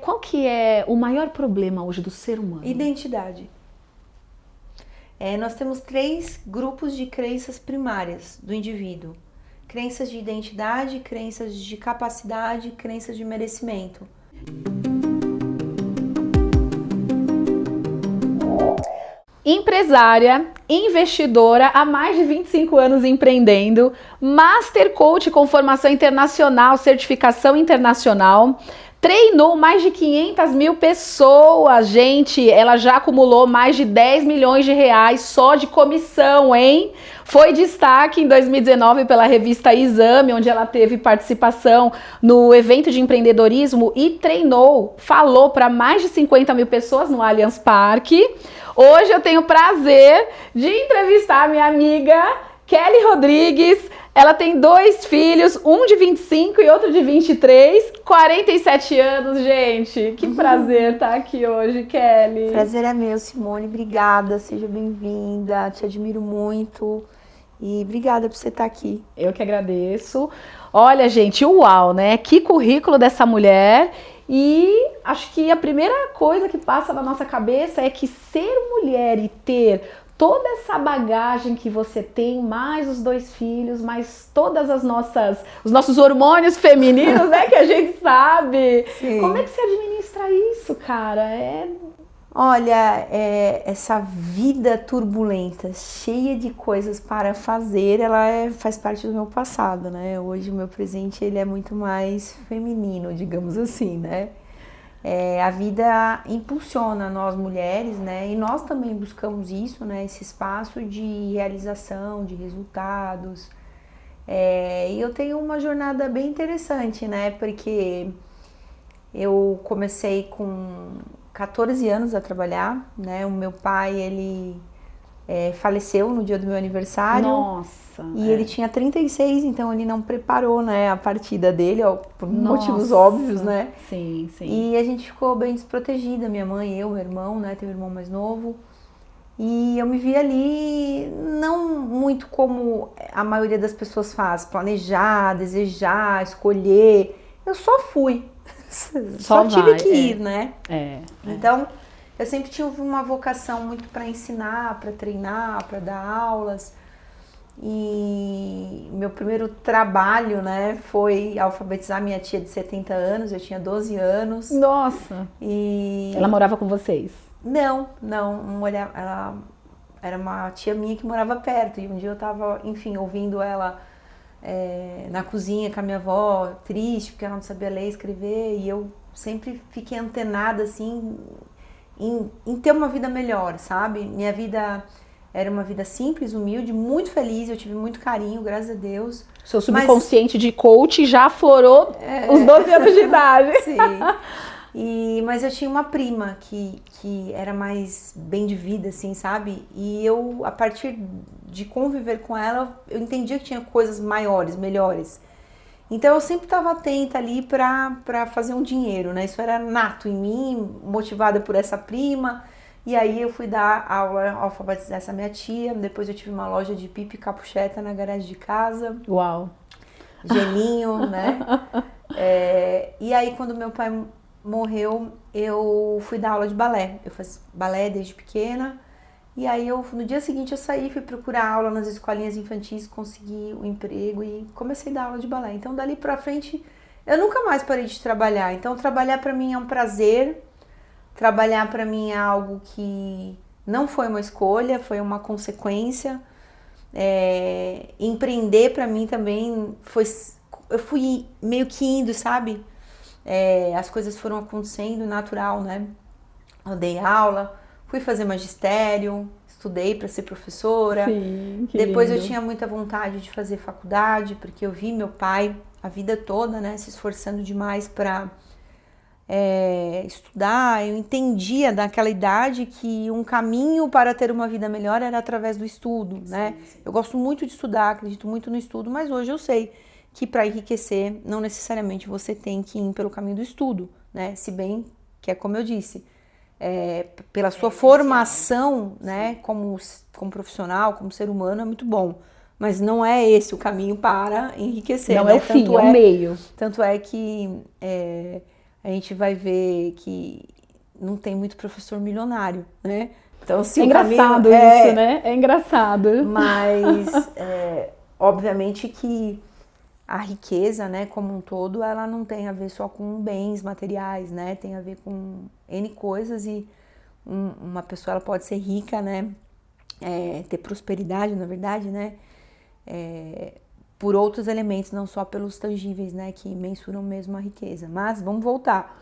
qual que é o maior problema hoje do ser humano? Identidade. Nós temos 3 grupos de crenças primárias do indivíduo. Crenças de identidade, crenças de capacidade, crenças de merecimento. Empresária, investidora, há mais de 25 anos empreendendo, Master Coach com formação internacional, certificação internacional, treinou mais de 500 mil pessoas, gente, ela já acumulou mais de 10 milhões de reais só de comissão, hein? Foi destaque em 2019 pela revista Exame, onde ela teve participação no evento de empreendedorismo e treinou, falou para mais de 50 mil pessoas no Allianz Parque. Hoje eu tenho o prazer de entrevistar minha amiga Kelly Rodrigues. Ela tem 2 filhos, um de 25 e outro de 23, 47 anos, gente. Que prazer estar aqui hoje, Kelly. Prazer é meu, Simone. Obrigada, seja bem-vinda. Te admiro muito e obrigada por você estar aqui. Eu que agradeço. Olha, gente, uau, né? Que currículo dessa mulher. E acho que a primeira coisa que passa na nossa cabeça é que ser mulher e ter toda essa bagagem que você tem, mais os 2 filhos, mais todas os nossos hormônios femininos, né, que a gente sabe. Sim. Como é que você administra isso, cara? Olha, essa vida turbulenta, cheia de coisas para fazer, faz parte do meu passado, né? Hoje o meu presente ele é muito mais feminino, digamos assim, né? A vida impulsiona nós mulheres, né? E nós também buscamos isso, né? Esse espaço de realização, de resultados. E eu tenho uma jornada bem interessante, né? Porque eu comecei com 14 anos a trabalhar, né? O meu pai, ele faleceu no dia do meu aniversário. Nossa! E ele tinha 36, então ele não preparou, né, a partida dele, ó, por motivos óbvios, né? Sim, sim. E a gente ficou bem desprotegida, minha mãe, eu, meu irmão, né? Teve um irmão mais novo. E eu me vi ali, não muito como a maioria das pessoas faz, planejar, desejar, escolher. Eu só fui. Só tive que ir, né? Então, eu sempre tive uma vocação muito para ensinar, para treinar, para dar aulas. E meu primeiro trabalho, né, foi alfabetizar minha tia de 70 anos, eu tinha 12 anos. Nossa! E ela morava com vocês? Não, ela era uma tia minha que morava perto. E um dia eu tava, enfim, ouvindo ela na cozinha com a minha avó, triste, porque ela não sabia ler e escrever. E eu sempre fiquei antenada, assim, em ter uma vida melhor, sabe? Minha vida era uma vida simples, humilde, muito feliz. Eu tive muito carinho, graças a Deus. Seu subconsciente de coach já aflorou os 12 anos de idade. Sim. Mas eu tinha uma prima que era mais bem de vida, assim, sabe? E eu, a partir de conviver com ela, eu entendia que tinha coisas maiores, melhores. Então eu sempre estava atenta ali para fazer um dinheiro, né? Isso era nato em mim, motivada por essa prima. E aí eu fui dar aula, alfabetizar essa minha tia. Depois eu tive uma loja de pipa e capucheta na garagem de casa. Uau! Gelinho, né? E aí quando meu pai morreu, eu fui dar aula de balé. Eu faço balé desde pequena. E aí no dia seguinte eu saí, fui procurar aula nas escolinhas infantis, consegui um emprego e comecei a dar aula de balé. Então dali pra frente eu nunca mais parei de trabalhar. Então trabalhar pra mim é um prazer. Trabalhar pra mim é algo que não foi uma escolha, foi uma consequência. Empreender pra mim também foi... Eu fui meio que indo, sabe? As coisas foram acontecendo natural, né? Eu dei aula, fui fazer magistério, estudei para ser professora. Sim, que Depois lindo. eu tinha muita vontade de fazer faculdade, porque eu vi meu pai a vida toda, né, se esforçando demais para estudar. Eu entendia naquela idade que um caminho para ter uma vida melhor era através do estudo, né? Sim. Eu gosto muito de estudar, acredito muito no estudo, mas hoje eu sei que para enriquecer, não necessariamente você tem que ir pelo caminho do estudo, né? Se bem que é como eu disse, pela sua formação, né, como profissional, como ser humano, é muito bom. Mas não é esse o caminho para enriquecer. Não né? é o fim, é o meio. Tanto é que a gente vai ver que não tem muito professor milionário, né? Então, se É engraçado isso, né? É engraçado. Mas, obviamente que a riqueza, né, como um todo, ela não tem a ver só com bens materiais, né? Tem a ver com N coisas e uma pessoa ela pode ser rica, né? Ter prosperidade, na verdade, né? Por outros elementos, não só pelos tangíveis, né? Que mensuram mesmo a riqueza. Mas vamos voltar.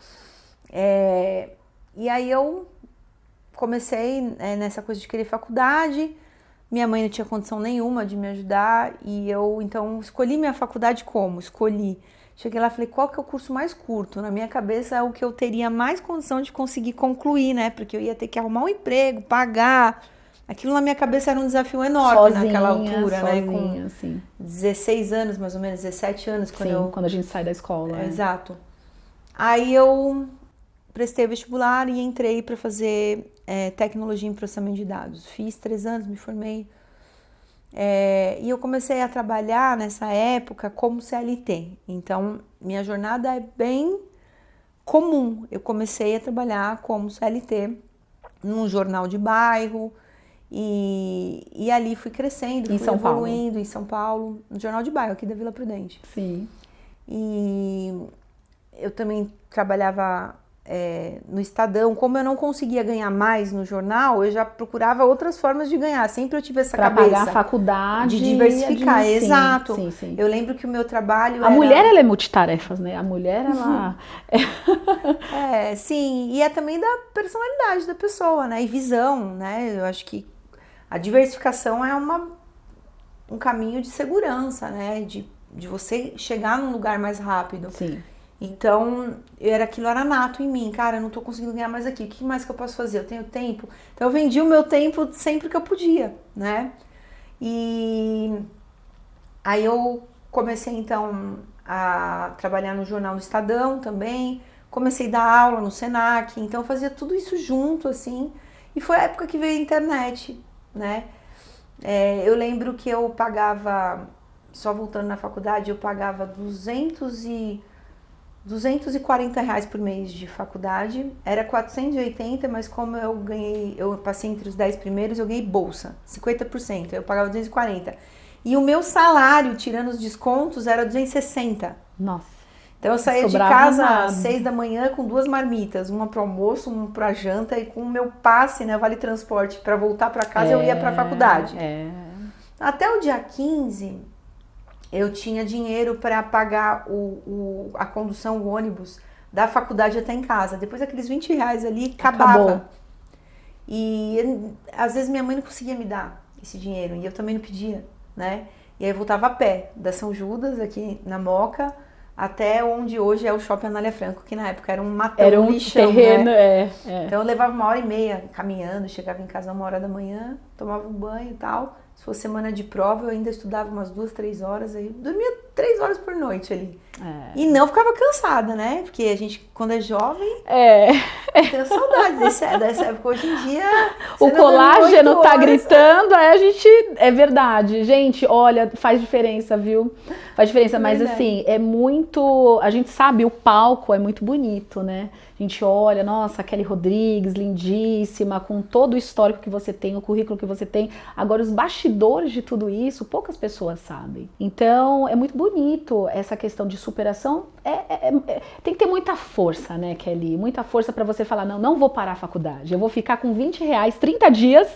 E aí eu comecei nessa coisa de querer faculdade. Minha mãe não tinha condição nenhuma de me ajudar e eu, então, escolhi minha faculdade como? Escolhi. Cheguei lá e falei, qual que é o curso mais curto? Na minha cabeça é o que eu teria mais condição de conseguir concluir, né? Porque eu ia ter que arrumar um emprego, pagar. Aquilo na minha cabeça era um desafio enorme naquela altura, né? Com assim. 16 anos, mais ou menos, 17 anos. Quando a gente sai da escola. Exato. Aí eu prestei o vestibular e entrei para fazer tecnologia em processamento de dados. Fiz 3 anos, me formei. E eu comecei a trabalhar nessa época como CLT. Então, minha jornada é bem comum. Eu comecei a trabalhar como CLT num jornal de bairro e ali fui crescendo, fui evoluindo em São Paulo, no jornal de bairro aqui da Vila Prudente. Sim. E eu também trabalhava no Estadão. Como eu não conseguia ganhar mais no jornal, eu já procurava outras formas de ganhar. Sempre eu tive essa cabeça. Pra pagar a faculdade. De diversificar, exato. Sim. Eu lembro que o meu trabalho A mulher, ela é multitarefas, né? A mulher, ela... sim. E é também da personalidade da pessoa, né? E visão, né? Eu acho que a diversificação é um caminho de segurança, né? De você chegar num lugar mais rápido. Sim. Então, aquilo era nato em mim. Cara, eu não tô conseguindo ganhar mais aqui. O que mais que eu posso fazer? Eu tenho tempo. Então, eu vendi o meu tempo sempre que eu podia, né? E aí eu comecei, então, a trabalhar no jornal do Estadão também. Comecei a dar aula no Senac. Então, eu fazia tudo isso junto, assim. E foi a época que veio a internet, né? Eu lembro que eu pagava, só voltando na faculdade, eu pagava 240 reais por mês de faculdade. Era 480, mas como eu passei entre os 10 primeiros, eu ganhei bolsa, 50%, eu pagava 240. E o meu salário, tirando os descontos, era 260. Nossa. Então eu saía de casa às 6 da manhã com 2 marmitas, uma para o almoço, uma para a janta, e com o meu passe, né, vale transporte, para voltar para casa eu ia para a faculdade. Até o dia 15, eu tinha dinheiro para pagar a condução, o ônibus da faculdade até em casa. Depois aqueles 20 reais ali, acabava. E às vezes minha mãe não conseguia me dar esse dinheiro, e eu também não pedia, né? E aí eu voltava a pé, da São Judas, aqui na Moca, até onde hoje é o Shopping Anália Franco, que na época era um matão, era um lixão, terreno, né? Então eu levava 1h30 caminhando, chegava em casa 1h da manhã, tomava um banho e tal. Se fosse semana de prova, eu ainda estudava umas 2, 3 horas, aí dormia 3 horas por noite ali. E não ficava cansada, né? Porque a gente, quando é jovem, tem saudades dessa época. Hoje em dia, o colágeno tá gritando, aí a gente... É verdade. Gente, olha, faz diferença, viu? Faz diferença, mas assim, é muito... A gente sabe, o palco é muito bonito, né? A gente olha, nossa, Kelly Rodrigues, lindíssima, com todo o histórico que você tem, o currículo que você tem. Agora, os bastidores de tudo isso, poucas pessoas sabem. Então, é muito bonito essa questão de superação. Tem que ter muita força, né, Kelly? Muita força para você falar, não vou parar a faculdade. Eu vou ficar com 20 reais, 30 dias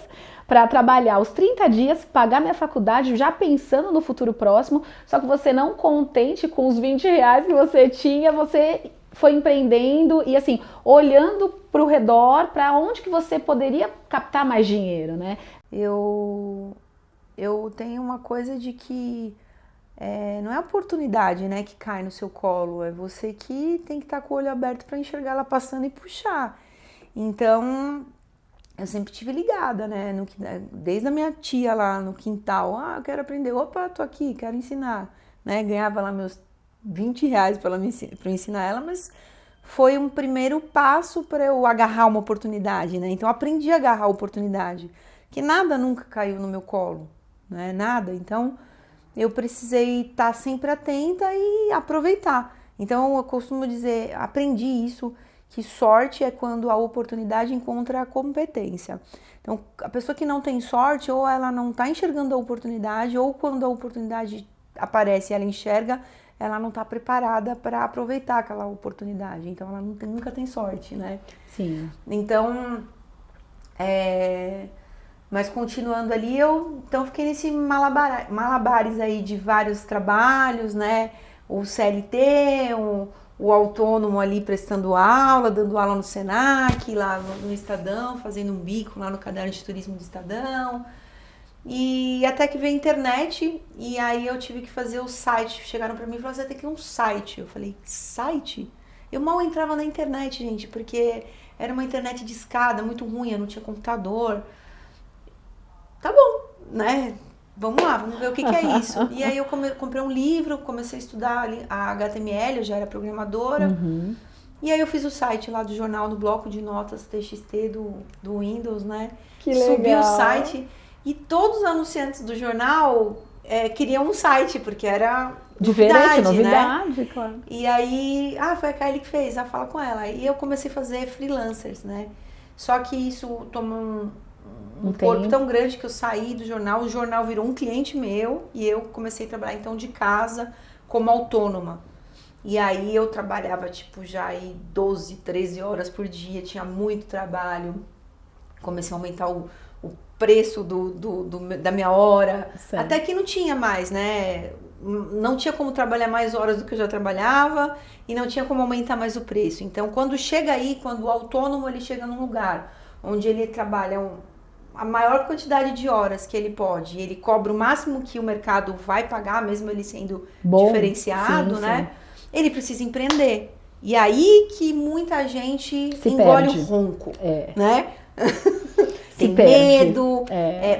para trabalhar os 30 dias, pagar minha faculdade, já pensando no futuro próximo. Só que você não contente com os 20 reais que você tinha, você foi empreendendo e assim, olhando para o redor, para onde que você poderia captar mais dinheiro, né? Eu tenho uma coisa de que não é a oportunidade, né, que cai no seu colo, é você que tem que estar com o olho aberto para enxergar ela passando e puxar. Então, eu sempre estive ligada, né, desde a minha tia lá no quintal, eu quero aprender, opa, tô aqui, quero ensinar, né, ganhava lá meus 20 reais para ensinar ela, mas foi um primeiro passo para eu agarrar uma oportunidade, né? Então, eu aprendi a agarrar a oportunidade, que nada nunca caiu no meu colo, né? Nada. Então, eu precisei estar sempre atenta e aproveitar. Então eu costumo dizer, aprendi isso, que sorte é quando a oportunidade encontra a competência. Então a pessoa que não tem sorte, ou ela não está enxergando a oportunidade, ou quando a oportunidade aparece e ela enxerga, ela não está preparada para aproveitar aquela oportunidade. Então ela nunca tem sorte, né? Sim. Então, mas continuando ali, eu fiquei nesse malabares aí de vários trabalhos, né? O CLT, o autônomo ali prestando aula, dando aula no Senac, lá no Estadão, fazendo um bico lá no caderno de turismo do Estadão. E até que veio a internet, e aí eu tive que fazer o site. Chegaram pra mim e falaram, você tem que ter um site. Eu falei, site? Eu mal entrava na internet, gente, porque era uma internet de escada, muito ruim, eu não tinha computador. Tá bom, né? Vamos lá, vamos ver o que é isso. E aí eu comprei um livro, comecei a estudar a HTML, eu já era programadora. Uhum. E aí eu fiz o site lá do jornal, no bloco de notas TXT do Windows, né? Que legal. Subi o site e todos os anunciantes do jornal queriam um site, porque era diferente, novidade, né? Claro. E aí, foi a Kylie que fez, fala com ela. E eu comecei a fazer freelancers, né? Só que isso tomou um corpo tão grande que eu saí do jornal, o jornal virou um cliente meu e eu comecei a trabalhar então de casa como autônoma. E aí eu trabalhava tipo já aí 12, 13 horas por dia, tinha muito trabalho. Comecei a aumentar o preço da minha hora, certo. Até que não tinha mais, né? Não tinha como trabalhar mais horas do que eu já trabalhava e não tinha como aumentar mais o preço. Então quando o autônomo ele chega num lugar onde ele trabalha a maior quantidade de horas que ele pode, ele cobra o máximo que o mercado vai pagar, mesmo ele sendo diferenciado, sim, né? Sim. Ele precisa empreender. E aí que muita gente engole o ronco, né? Tem medo.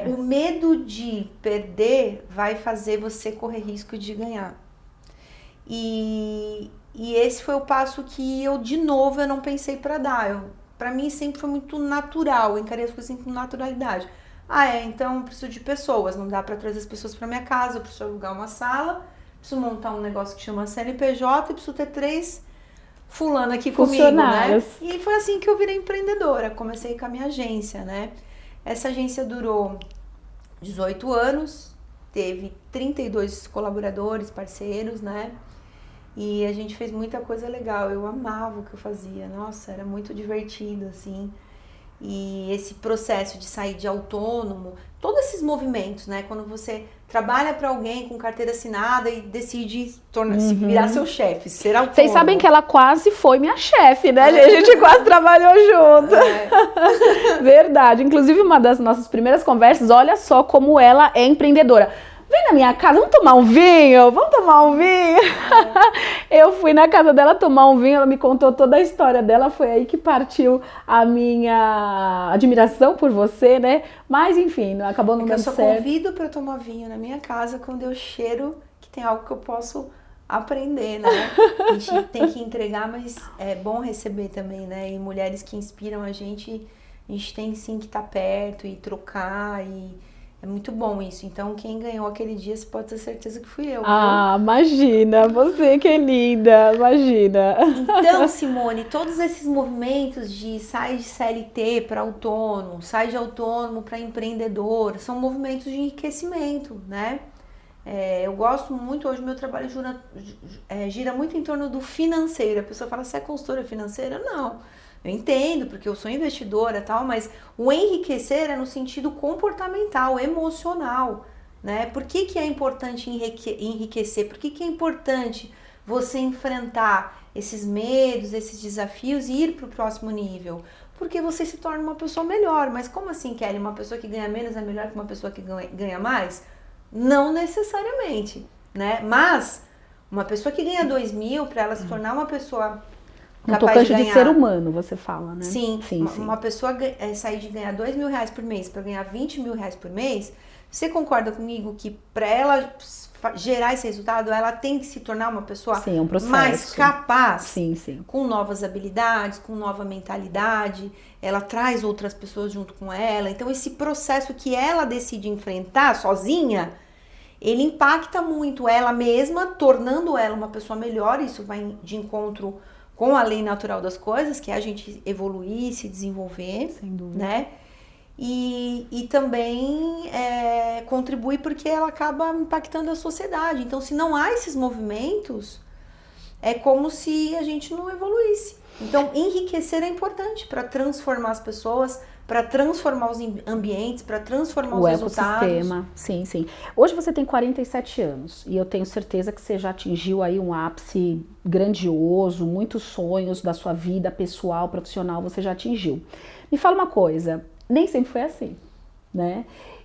O medo de perder vai fazer você correr risco de ganhar. E esse foi o passo que eu não pensei para dar. Pra mim sempre foi muito natural, eu encarei as coisas sempre com naturalidade. Então eu preciso de pessoas, não dá pra trazer as pessoas pra minha casa, eu preciso alugar uma sala, preciso montar um negócio que chama CNPJ e preciso ter 3 fulano aqui comigo, né? E foi assim que eu virei empreendedora, comecei com a minha agência, né? Essa agência durou 18 anos, teve 32 colaboradores, parceiros, né? E a gente fez muita coisa legal, eu amava o que eu fazia, nossa, era muito divertido, assim. E esse processo de sair de autônomo, todos esses movimentos, né? Quando você trabalha para alguém com carteira assinada e decide se virar seu chefe, ser autônomo. Vocês sabem que ela quase foi minha chefe, né? A gente quase trabalhou junto. Verdade. Inclusive, uma das nossas primeiras conversas, olha só como ela é empreendedora. Vem na minha casa, vamos tomar um vinho? Vamos tomar um vinho? Eu fui na casa dela tomar um vinho, ela me contou toda a história dela, foi aí que partiu a minha admiração por você, né? Mas enfim, acabou não dando certo. Eu só convido para tomar vinho na minha casa quando eu cheiro que tem algo que eu posso aprender, né? A gente tem que entregar, mas é bom receber também, né? E mulheres que inspiram a gente tem sim que estar perto e trocar é muito bom isso. Então, quem ganhou aquele dia, você pode ter certeza que fui eu. Ah, viu? Imagina. Você que é linda. Imagina. Então, Simone, todos esses movimentos de sai de CLT para autônomo, sai de autônomo para empreendedor, são movimentos de enriquecimento, né? Eu gosto muito, hoje meu trabalho gira muito em torno do financeiro. A pessoa fala, você é consultora financeira? Não. Eu entendo, porque eu sou investidora e tal, mas o enriquecer é no sentido comportamental, emocional, né? Por que é importante enriquecer? Por que é importante você enfrentar esses medos, esses desafios e ir para o próximo nível? Porque você se torna uma pessoa melhor. Mas como assim, Kelly? Uma pessoa que ganha menos é melhor que uma pessoa que ganha mais? Não necessariamente, né? Mas uma pessoa que ganha 2.000, para ela se tornar uma pessoa... No tocante de ser humano, você fala, né? Sim, uma pessoa sair de ganhar R$2.000 por mês para ganhar R$20.000 por mês, você concorda comigo que para ela gerar esse resultado, ela tem que se tornar uma pessoa um processo mais capaz, sim. Com novas habilidades, com nova mentalidade, ela traz outras pessoas junto com ela. Então esse processo que ela decide enfrentar sozinha, ele impacta muito ela mesma, tornando ela uma pessoa melhor. Isso vai de encontro com a lei natural das coisas, que é a gente evoluir, se desenvolver, Sem dúvida. né? E também contribui porque ela acaba impactando a sociedade. Então, se não há esses movimentos, é como se a gente não evoluísse. Então, enriquecer é importante para transformar as pessoas, para transformar os ambientes, para transformar os resultados. Ecossistema, sim, sim. Hoje você tem 47 anos e eu tenho certeza que você já atingiu aí um ápice grandioso, muitos sonhos da sua vida pessoal, profissional, você já atingiu. Me fala uma coisa, nem sempre foi assim, né?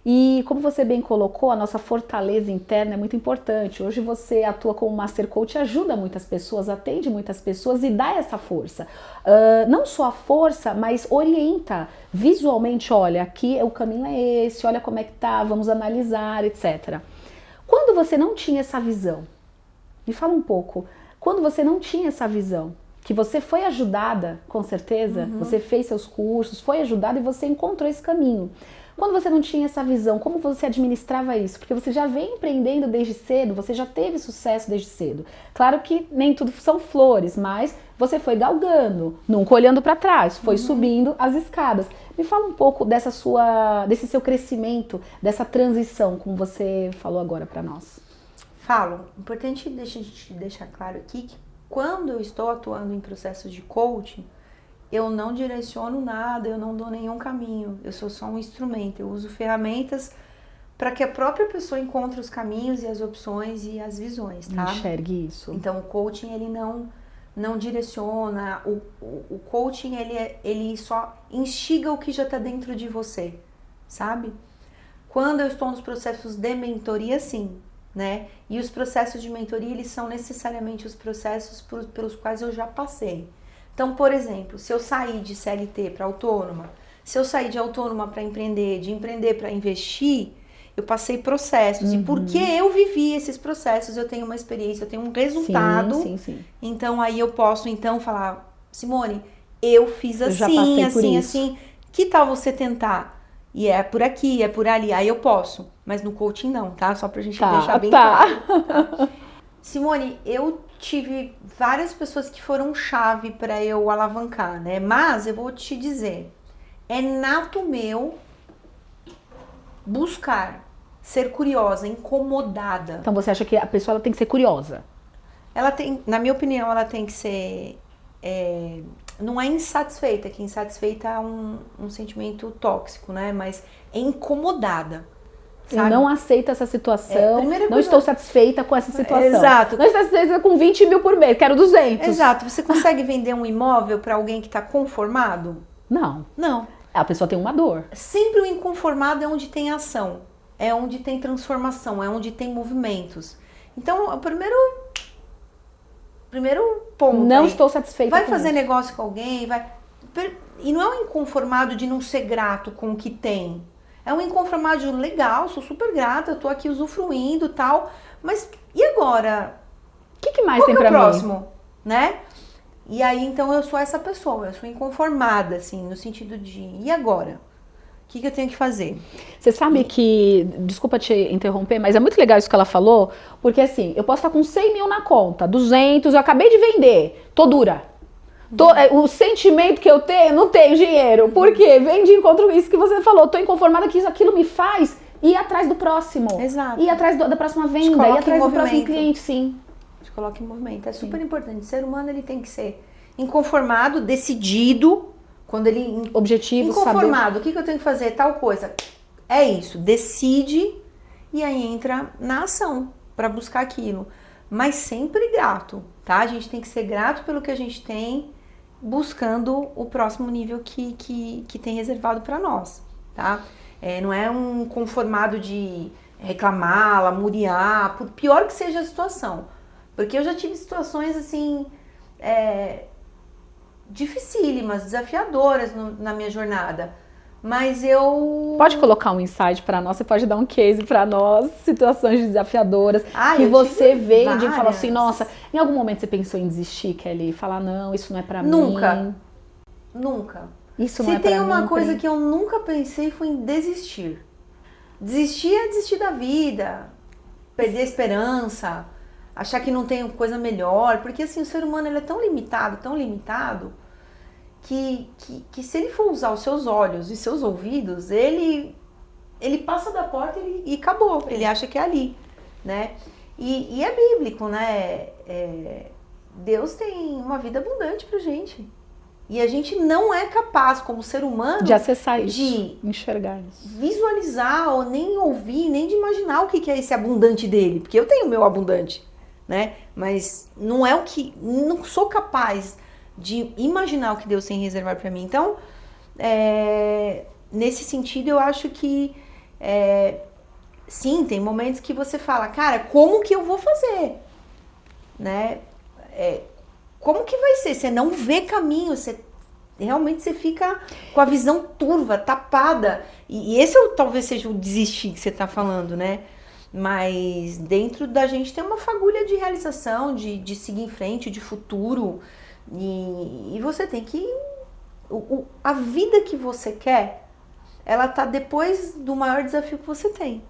E como você bem colocou, a nossa fortaleza interna é muito importante. Hoje você atua como Master Coach, ajuda muitas pessoas, atende muitas pessoas e dá essa força. Não só a força, mas orienta visualmente, olha, aqui o caminho é esse, olha como é que tá, vamos analisar, etc. Quando você não tinha essa visão, me fala um pouco, quando você não tinha essa visão, que você foi ajudada, com certeza, você fez seus cursos, foi ajudada e você encontrou esse caminho. Quando você não tinha essa visão, como você administrava isso? Porque você já vem empreendendo desde cedo, você já teve sucesso desde cedo. Claro que nem tudo são flores, mas você foi galgando, nunca olhando para trás, foi subindo as escadas. Me fala um pouco desse seu crescimento, dessa transição, como você falou agora para nós. Falo, importante deixar claro aqui que quando eu estou atuando em processos de coaching, eu não direciono nada, eu não dou nenhum caminho, eu sou só um instrumento, eu uso ferramentas para que a própria pessoa encontre os caminhos e as opções e as visões, tá? Enxergue isso. Então o coaching ele não direciona, o coaching ele só instiga o que já está dentro de você, sabe? Quando eu estou nos processos de mentoria, sim, né? E os processos de mentoria, eles são necessariamente os processos pelos quais eu já passei. Então, por exemplo, se eu sair de CLT para autônoma, se eu sair de autônoma para empreender, de empreender para investir, eu passei processos. E porque eu vivi esses processos, eu tenho uma experiência, eu tenho um resultado. Sim. Então, aí eu posso, falar, Simone, eu fiz assim, já passei por isso. assim. Que tal você tentar? E é por aqui, é por ali. Aí eu posso. Mas no coaching não, tá? Só pra gente deixar bem claro. Tá? Simone, eu tive várias pessoas que foram chave para eu alavancar, né? Mas eu vou te dizer, é nato meu buscar, ser curiosa, incomodada. Então você acha que a pessoa ela tem que ser curiosa? Ela tem, na minha opinião, ela tem que ser... não é insatisfeita, que insatisfeita é um sentimento tóxico, né? Mas é incomodada. Sabe? Eu não aceito essa situação, não estou satisfeita com essa situação. Exato. Não estou satisfeita com 20 mil por mês, quero 200. Exato. Você consegue vender um imóvel para alguém que está conformado? Não. Não. A pessoa tem uma dor. Sempre o inconformado é onde tem ação, é onde tem transformação, é onde tem movimentos. Então, o primeiro ponto não estou satisfeita vai com fazer isso. negócio com alguém, e não é um inconformado de não ser grato com o que tem. É um inconformado de legal, sou super grata, eu tô aqui usufruindo e tal, mas e agora? O que mais tem pra mim? Próximo, né? E aí, então, eu sou essa pessoa, eu sou inconformada, assim, no sentido de, e agora? O que eu tenho que fazer? Você sabe que, desculpa te interromper, mas é muito legal isso que ela falou, porque assim, eu posso estar com 100 mil na conta, 200, eu acabei de vender, tô dura. O sentimento que eu tenho, não tenho dinheiro. Por quê? Vem de encontro isso que você falou. Tô inconformada que aquilo me faz ir atrás do próximo. Exato. Ir atrás da próxima venda, ir atrás do próximo cliente, sim. Te coloca em movimento. É super importante. O ser humano, ele tem que ser inconformado, decidido, quando ele... Objetivo, inconformado, saber... o que eu tenho que fazer? Tal coisa. É isso. Decide e aí entra na ação para buscar aquilo. Mas sempre grato, tá? A gente tem que ser grato pelo que a gente tem, buscando o próximo nível que tem reservado para nós, tá? Não é um conformado de reclamar, lamuriar, por pior que seja a situação. Porque eu já tive situações, assim, dificílimas, desafiadoras na minha jornada. Mas eu... Pode colocar um insight para nós, você pode dar um case para nós, situações desafiadoras, que você veio de falar assim, nossa, em algum momento você pensou em desistir, Kelly? Falar, não, isso não é para mim. Nunca. Isso não é pra mim. Se tem uma coisa que eu nunca pensei foi em desistir. Desistir é desistir da vida. perder a esperança, achar que não tem coisa melhor, porque assim, o ser humano ele é tão limitado, que se ele for usar os seus olhos e seus ouvidos, ele passa da porta e acabou, ele acha que é ali, né? E é bíblico, né? Deus tem uma vida abundante pra gente. E a gente não é capaz, como ser humano, de acessar isso, de enxergar isso, visualizar, ou nem ouvir, nem de imaginar o que é esse abundante dele. Porque eu tenho o meu abundante, né? Mas não é o que... Não sou capaz de imaginar o que Deus tem reservado para mim. Então, nesse sentido, eu acho que... sim, tem momentos que você fala, cara, como que eu vou fazer? Né? Como que vai ser? Você não vê caminho, realmente você fica com a visão turva, tapada. E esse talvez seja o desistir que você está falando, né? Mas dentro da gente tem uma fagulha de realização, de seguir em frente, de futuro. E você tem que... a vida que você quer, ela tá depois do maior desafio que você tem.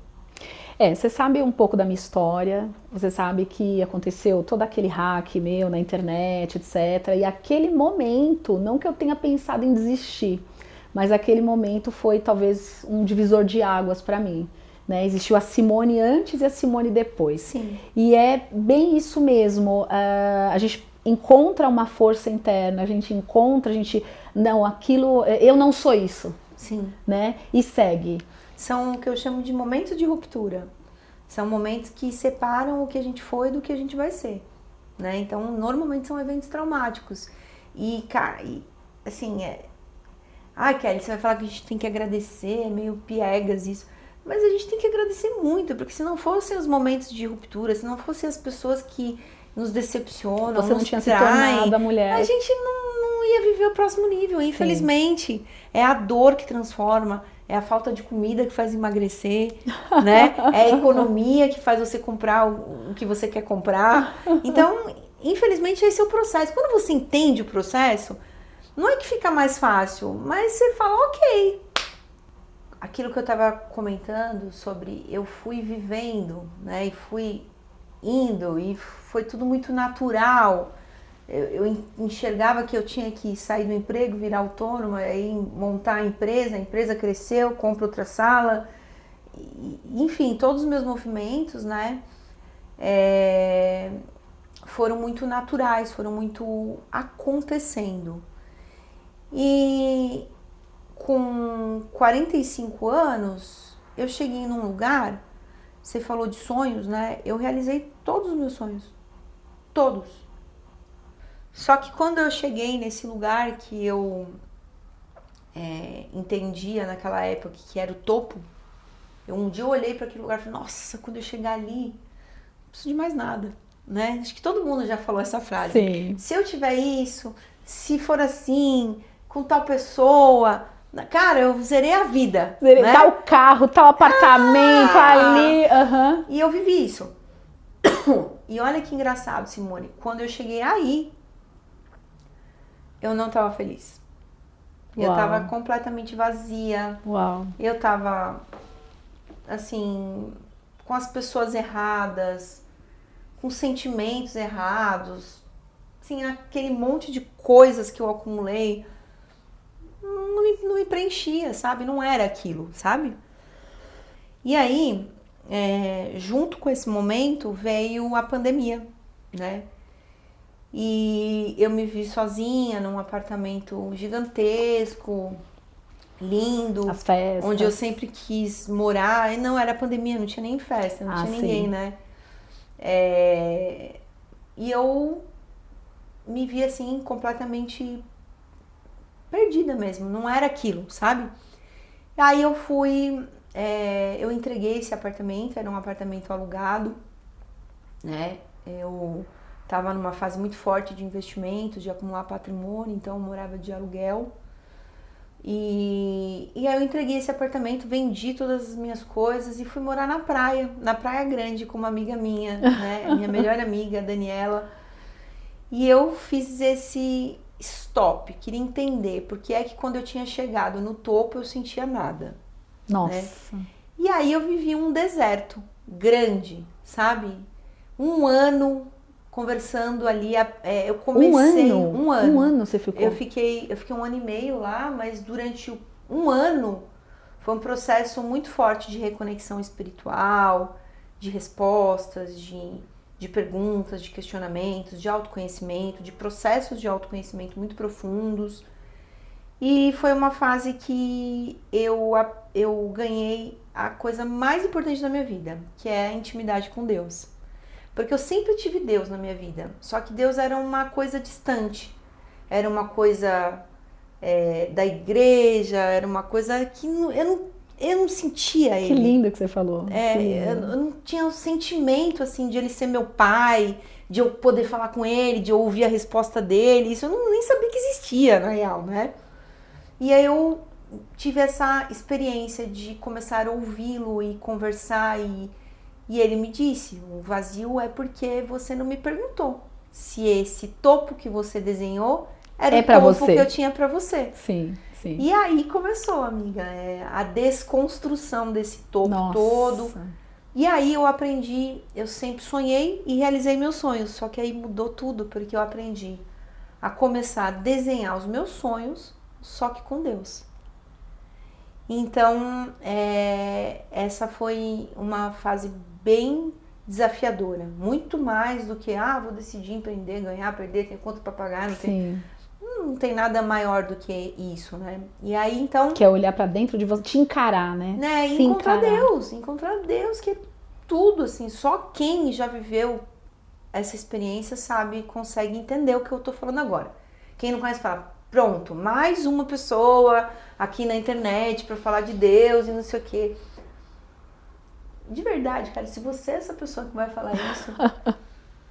Você sabe um pouco da minha história, você sabe que aconteceu todo aquele hack meu na internet, etc. E aquele momento, não que eu tenha pensado em desistir, mas aquele momento foi talvez um divisor de águas para mim. Né? Existiu a Simone antes e a Simone depois. Sim. E é bem isso mesmo, a gente encontra uma força interna, não, aquilo, eu não sou isso. Sim. Né? E segue. São o que eu chamo de momentos de ruptura. São momentos que separam o que a gente foi do que a gente vai ser. Né? Então, normalmente são eventos traumáticos. E, cara, assim, Kelly, você vai falar que a gente tem que agradecer, é meio piegas isso. Mas a gente tem que agradecer muito, porque se não fossem os momentos de ruptura, se não fossem as pessoas que nos decepcionam, você não tinha se tornado a mulher, a gente não ia viver o próximo nível, infelizmente. Sim. É a dor que transforma, é a falta de comida que faz emagrecer, né? É a economia que faz você comprar o que você quer comprar. Então, infelizmente, esse é o processo. Quando você entende o processo, não é que fica mais fácil, mas você fala, ok. Aquilo que eu estava comentando sobre eu fui vivendo, né? E fui indo, e foi tudo muito natural. Eu enxergava que eu tinha que sair do emprego, virar autônoma, aí montar a empresa cresceu, compro outra sala, enfim, todos os meus movimentos, né, foram muito naturais, foram muito acontecendo. E com 45 anos, eu cheguei num lugar, você falou de sonhos, né, eu realizei todos os meus sonhos, todos. Só que quando eu cheguei nesse lugar que eu entendia naquela época que era o topo, um dia eu olhei para aquele lugar e falei, nossa, quando eu chegar ali, não preciso de mais nada, né? Acho que todo mundo já falou essa frase. Sim. Se eu tiver isso, se for assim, com tal pessoa, cara, eu zerei a vida. Né? Tal carro, tal apartamento ali. Uhum. E eu vivi isso. E olha que engraçado, Simone, quando eu cheguei aí, eu não estava feliz. Uau. Eu estava completamente vazia. Uau. Eu estava, assim, com as pessoas erradas, com sentimentos errados, assim, aquele monte de coisas que eu acumulei, não me preenchia, sabe? Não era aquilo, sabe? E aí, junto com esse momento, veio a pandemia, né? E eu me vi sozinha num apartamento gigantesco, lindo, as festas, onde eu sempre quis morar. E não era pandemia, não tinha nem festa, não tinha ninguém, né? E eu me vi assim completamente perdida mesmo, não era aquilo, sabe? Aí eu fui, eu entreguei esse apartamento, era um apartamento alugado, né? Eu estava numa fase muito forte de investimento, de acumular patrimônio, então eu morava de aluguel. E aí eu entreguei esse apartamento, vendi todas as minhas coisas e fui morar na Praia Grande, com uma amiga minha, né? Minha melhor amiga, a Daniela. E eu fiz esse stop, queria entender porque é que quando eu tinha chegado no topo eu sentia nada. Nossa. Né? E aí eu vivi um deserto grande, sabe? Um ano conversando ali, eu comecei... Um ano? Um ano você ficou? Eu fiquei 1 ano e meio lá, mas durante um ano foi um processo muito forte de reconexão espiritual, de respostas, de perguntas, de questionamentos, de autoconhecimento, de processos de autoconhecimento muito profundos. E foi uma fase que eu ganhei a coisa mais importante da minha vida, que é a intimidade com Deus. Porque eu sempre tive Deus na minha vida, só que Deus era uma coisa distante, era uma coisa da igreja, era uma coisa que eu não sentia ele. Que lindo que você falou. Eu não tinha o sentimento assim de ele ser meu pai, de eu poder falar com ele, de eu ouvir a resposta dele, isso eu nem sabia que existia na real, né? E aí eu tive essa experiência de começar a ouvi-lo e conversar e ele me disse, o vazio é porque você não me perguntou se esse topo que você desenhou era o topo que eu tinha pra você. Sim, sim. E aí começou, amiga, a desconstrução desse topo todo. E aí eu aprendi, eu sempre sonhei e realizei meus sonhos, só que aí mudou tudo, porque eu aprendi a começar a desenhar os meus sonhos, só que com Deus. Então, essa foi uma fase bem desafiadora, muito mais do que, vou decidir empreender, ganhar, perder, tem conta para pagar, não tem nada maior do que isso, né? E aí, então... Que é olhar para dentro de você, te encarar, né? E encontrar Deus, que é tudo, assim, só quem já viveu essa experiência consegue entender o que eu tô falando agora. Quem não conhece fala, pronto, mais uma pessoa aqui na internet para falar de Deus e não sei o quê. De verdade, cara, se você é essa pessoa que vai falar isso,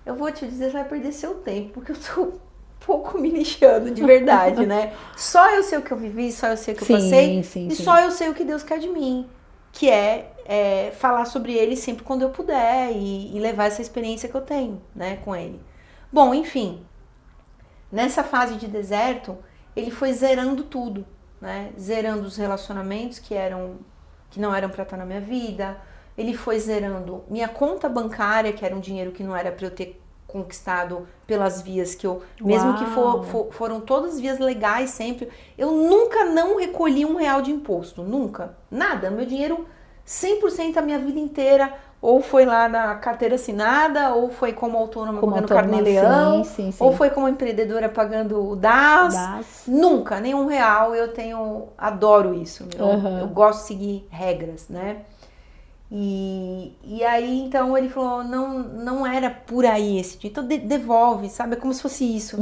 eu vou te dizer, você vai perder seu tempo, porque eu tô um pouco me lixando de verdade, né? Só eu sei o que eu vivi, só eu sei o que eu passei, só eu sei o que Deus quer de mim, que é falar sobre Ele sempre quando eu puder e levar essa experiência que eu tenho, né, com Ele. Bom, enfim, nessa fase de deserto, Ele foi zerando tudo, né? Zerando os relacionamentos que não eram para estar na minha vida. Ele foi zerando minha conta bancária, que era um dinheiro que não era para eu ter conquistado pelas vias que eu... Mesmo que foram todas vias legais sempre. Eu nunca não recolhi R$1 de imposto. Nunca. Nada. Meu dinheiro, 100% a minha vida inteira, ou foi lá na carteira assinada, ou foi como autônoma pagando Carnê-Leão, ou foi como empreendedora pagando o DAS. Nunca, nem R$1. Adoro isso. Eu gosto de seguir regras, né? E aí, então, ele falou, não era por aí esse dia, então devolve, sabe? É como se fosse isso.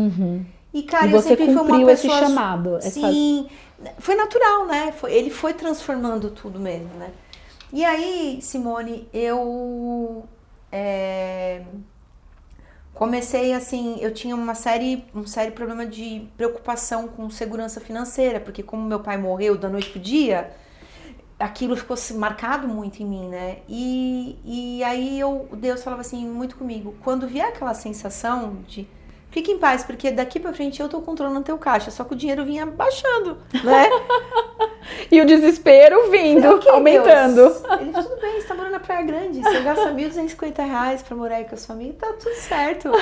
E, cara, eu sempre fui uma pessoa... esse chamado. Sim, foi natural, né? Ele foi transformando tudo mesmo, né? E aí, Simone, eu comecei assim, eu tinha um sério problema de preocupação com segurança financeira, porque como meu pai morreu da noite pro dia, aquilo ficou marcado muito em mim, né? E aí Deus falava assim muito comigo, quando vier aquela sensação de fique em paz, porque daqui pra frente eu tô controlando teu caixa, só que o dinheiro vinha baixando, né? E o desespero vindo, aumentando. Deus? Ele, tudo bem, você tá morando na Praia Grande, você gasta R$1.250 pra morar aí com a sua família, tá tudo certo.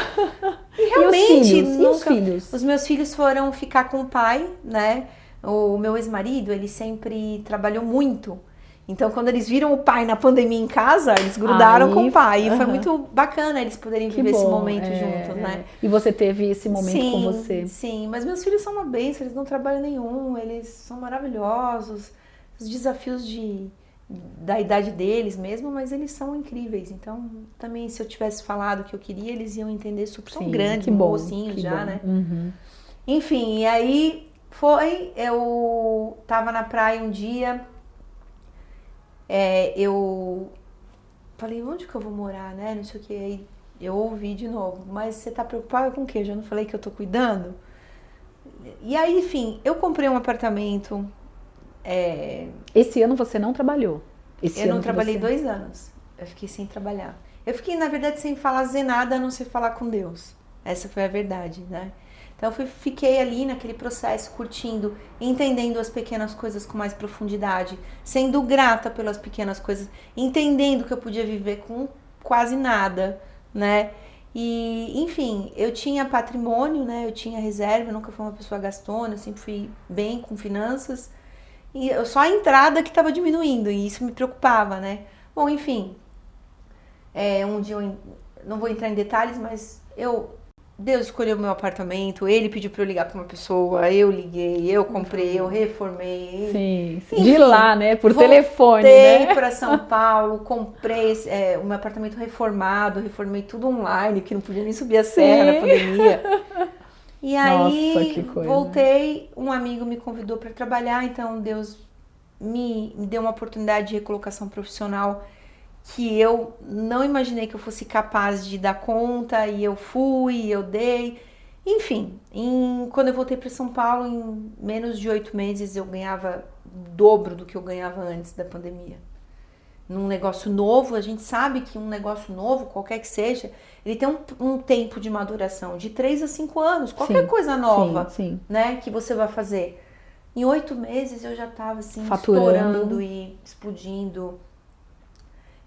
E realmente, e os filhos? Os meus filhos foram ficar com o pai, né? O meu ex-marido, ele sempre trabalhou muito. Então, quando eles viram o pai na pandemia em casa, eles grudaram com o pai. E foi muito bacana eles poderem viver esse momento juntos, né? E você teve esse momento com você? Sim, mas meus filhos são uma bênção, eles não trabalham nenhum, eles são maravilhosos. Os desafios da idade deles mesmo, mas eles são incríveis. Então, também, se eu tivesse falado o que eu queria, eles iam entender super. São grandes, mocinhos já, né? Enfim, e aí eu tava na praia um dia... eu falei, onde que eu vou morar, né? Não sei o que. Aí eu ouvi de novo, mas você tá preocupada com o quê? Eu já não falei que eu tô cuidando? E aí, enfim, eu comprei um apartamento. Esse ano você não trabalhou? Eu não trabalhei 2 anos. Eu fiquei sem trabalhar. Eu fiquei, na verdade, sem fazer nada a não ser falar com Deus. Essa foi a verdade, né? Então eu fiquei ali naquele processo, curtindo, entendendo as pequenas coisas com mais profundidade, sendo grata pelas pequenas coisas, entendendo que eu podia viver com quase nada, né? E, enfim, eu tinha patrimônio, né? Eu tinha reserva, eu nunca fui uma pessoa gastona, eu sempre fui bem com finanças. E só a entrada que estava diminuindo, e isso me preocupava, né? Bom, enfim, um dia não vou entrar em detalhes, mas Deus escolheu o meu apartamento, ele pediu para eu ligar para uma pessoa, eu liguei, eu comprei, eu reformei. Sim, enfim, de lá, né? Por telefone, né? Voltei para São Paulo, comprei o meu apartamento reformado, reformei tudo online, que não podia nem subir a serra na pandemia. E aí, nossa, que coisa. voltei, um amigo me convidou para trabalhar, então Deus me deu uma oportunidade de recolocação profissional que eu não imaginei que eu fosse capaz de dar conta, e eu fui, eu dei. Enfim, quando eu voltei para São Paulo, em menos de 8 meses, eu ganhava o dobro do que eu ganhava antes da pandemia. Num negócio novo, a gente sabe que um negócio novo, qualquer que seja, ele tem um tempo de maduração, de 3 a 5 anos, qualquer coisa nova, né, que você vai fazer. Em 8 meses eu já estava assim, estourando e explodindo.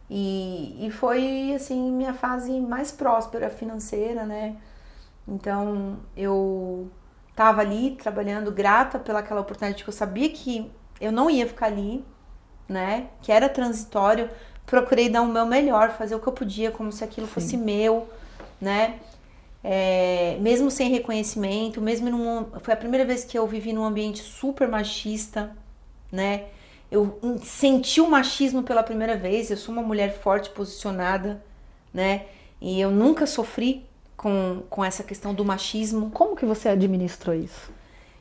E foi, assim, minha fase mais próspera financeira, né? Então, eu tava ali trabalhando, grata pelaquela oportunidade, que eu sabia que eu não ia ficar ali, né? Que era transitório. Procurei dar o meu melhor, fazer o que eu podia, como se aquilo fosse meu, né? Mesmo sem reconhecimento, foi a primeira vez que eu vivi num ambiente super machista, né? Eu senti o machismo pela primeira vez. Eu sou uma mulher forte, posicionada, né? E eu nunca sofri com essa questão do machismo. Como que você administrou isso?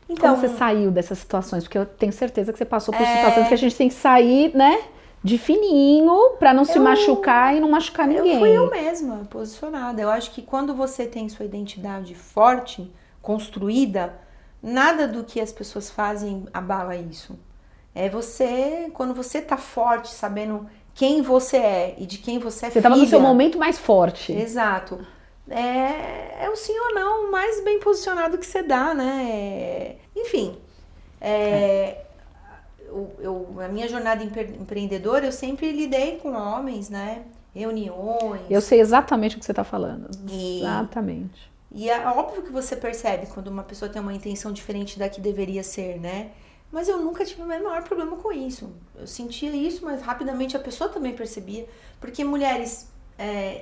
Então, como você saiu dessas situações? Porque eu tenho certeza que você passou por situações que a gente tem que sair, né? De fininho, pra não se machucar e não machucar ninguém. Eu fui eu mesma, posicionada. Eu acho que quando você tem sua identidade forte, construída, nada do que as pessoas fazem abala isso. Quando você tá forte, sabendo quem você é e de quem você é filha. Você tava no seu momento mais forte. Exato. É o sim ou não mais bem posicionado que você dá, né? Enfim, a minha jornada empreendedora, eu sempre lidei com homens, né? Reuniões. Eu sei exatamente o que você tá falando. Exatamente. E é óbvio que você percebe quando uma pessoa tem uma intenção diferente da que deveria ser, né? Mas eu nunca tive o menor problema com isso. Eu sentia isso, mas rapidamente a pessoa também percebia. Porque mulheres,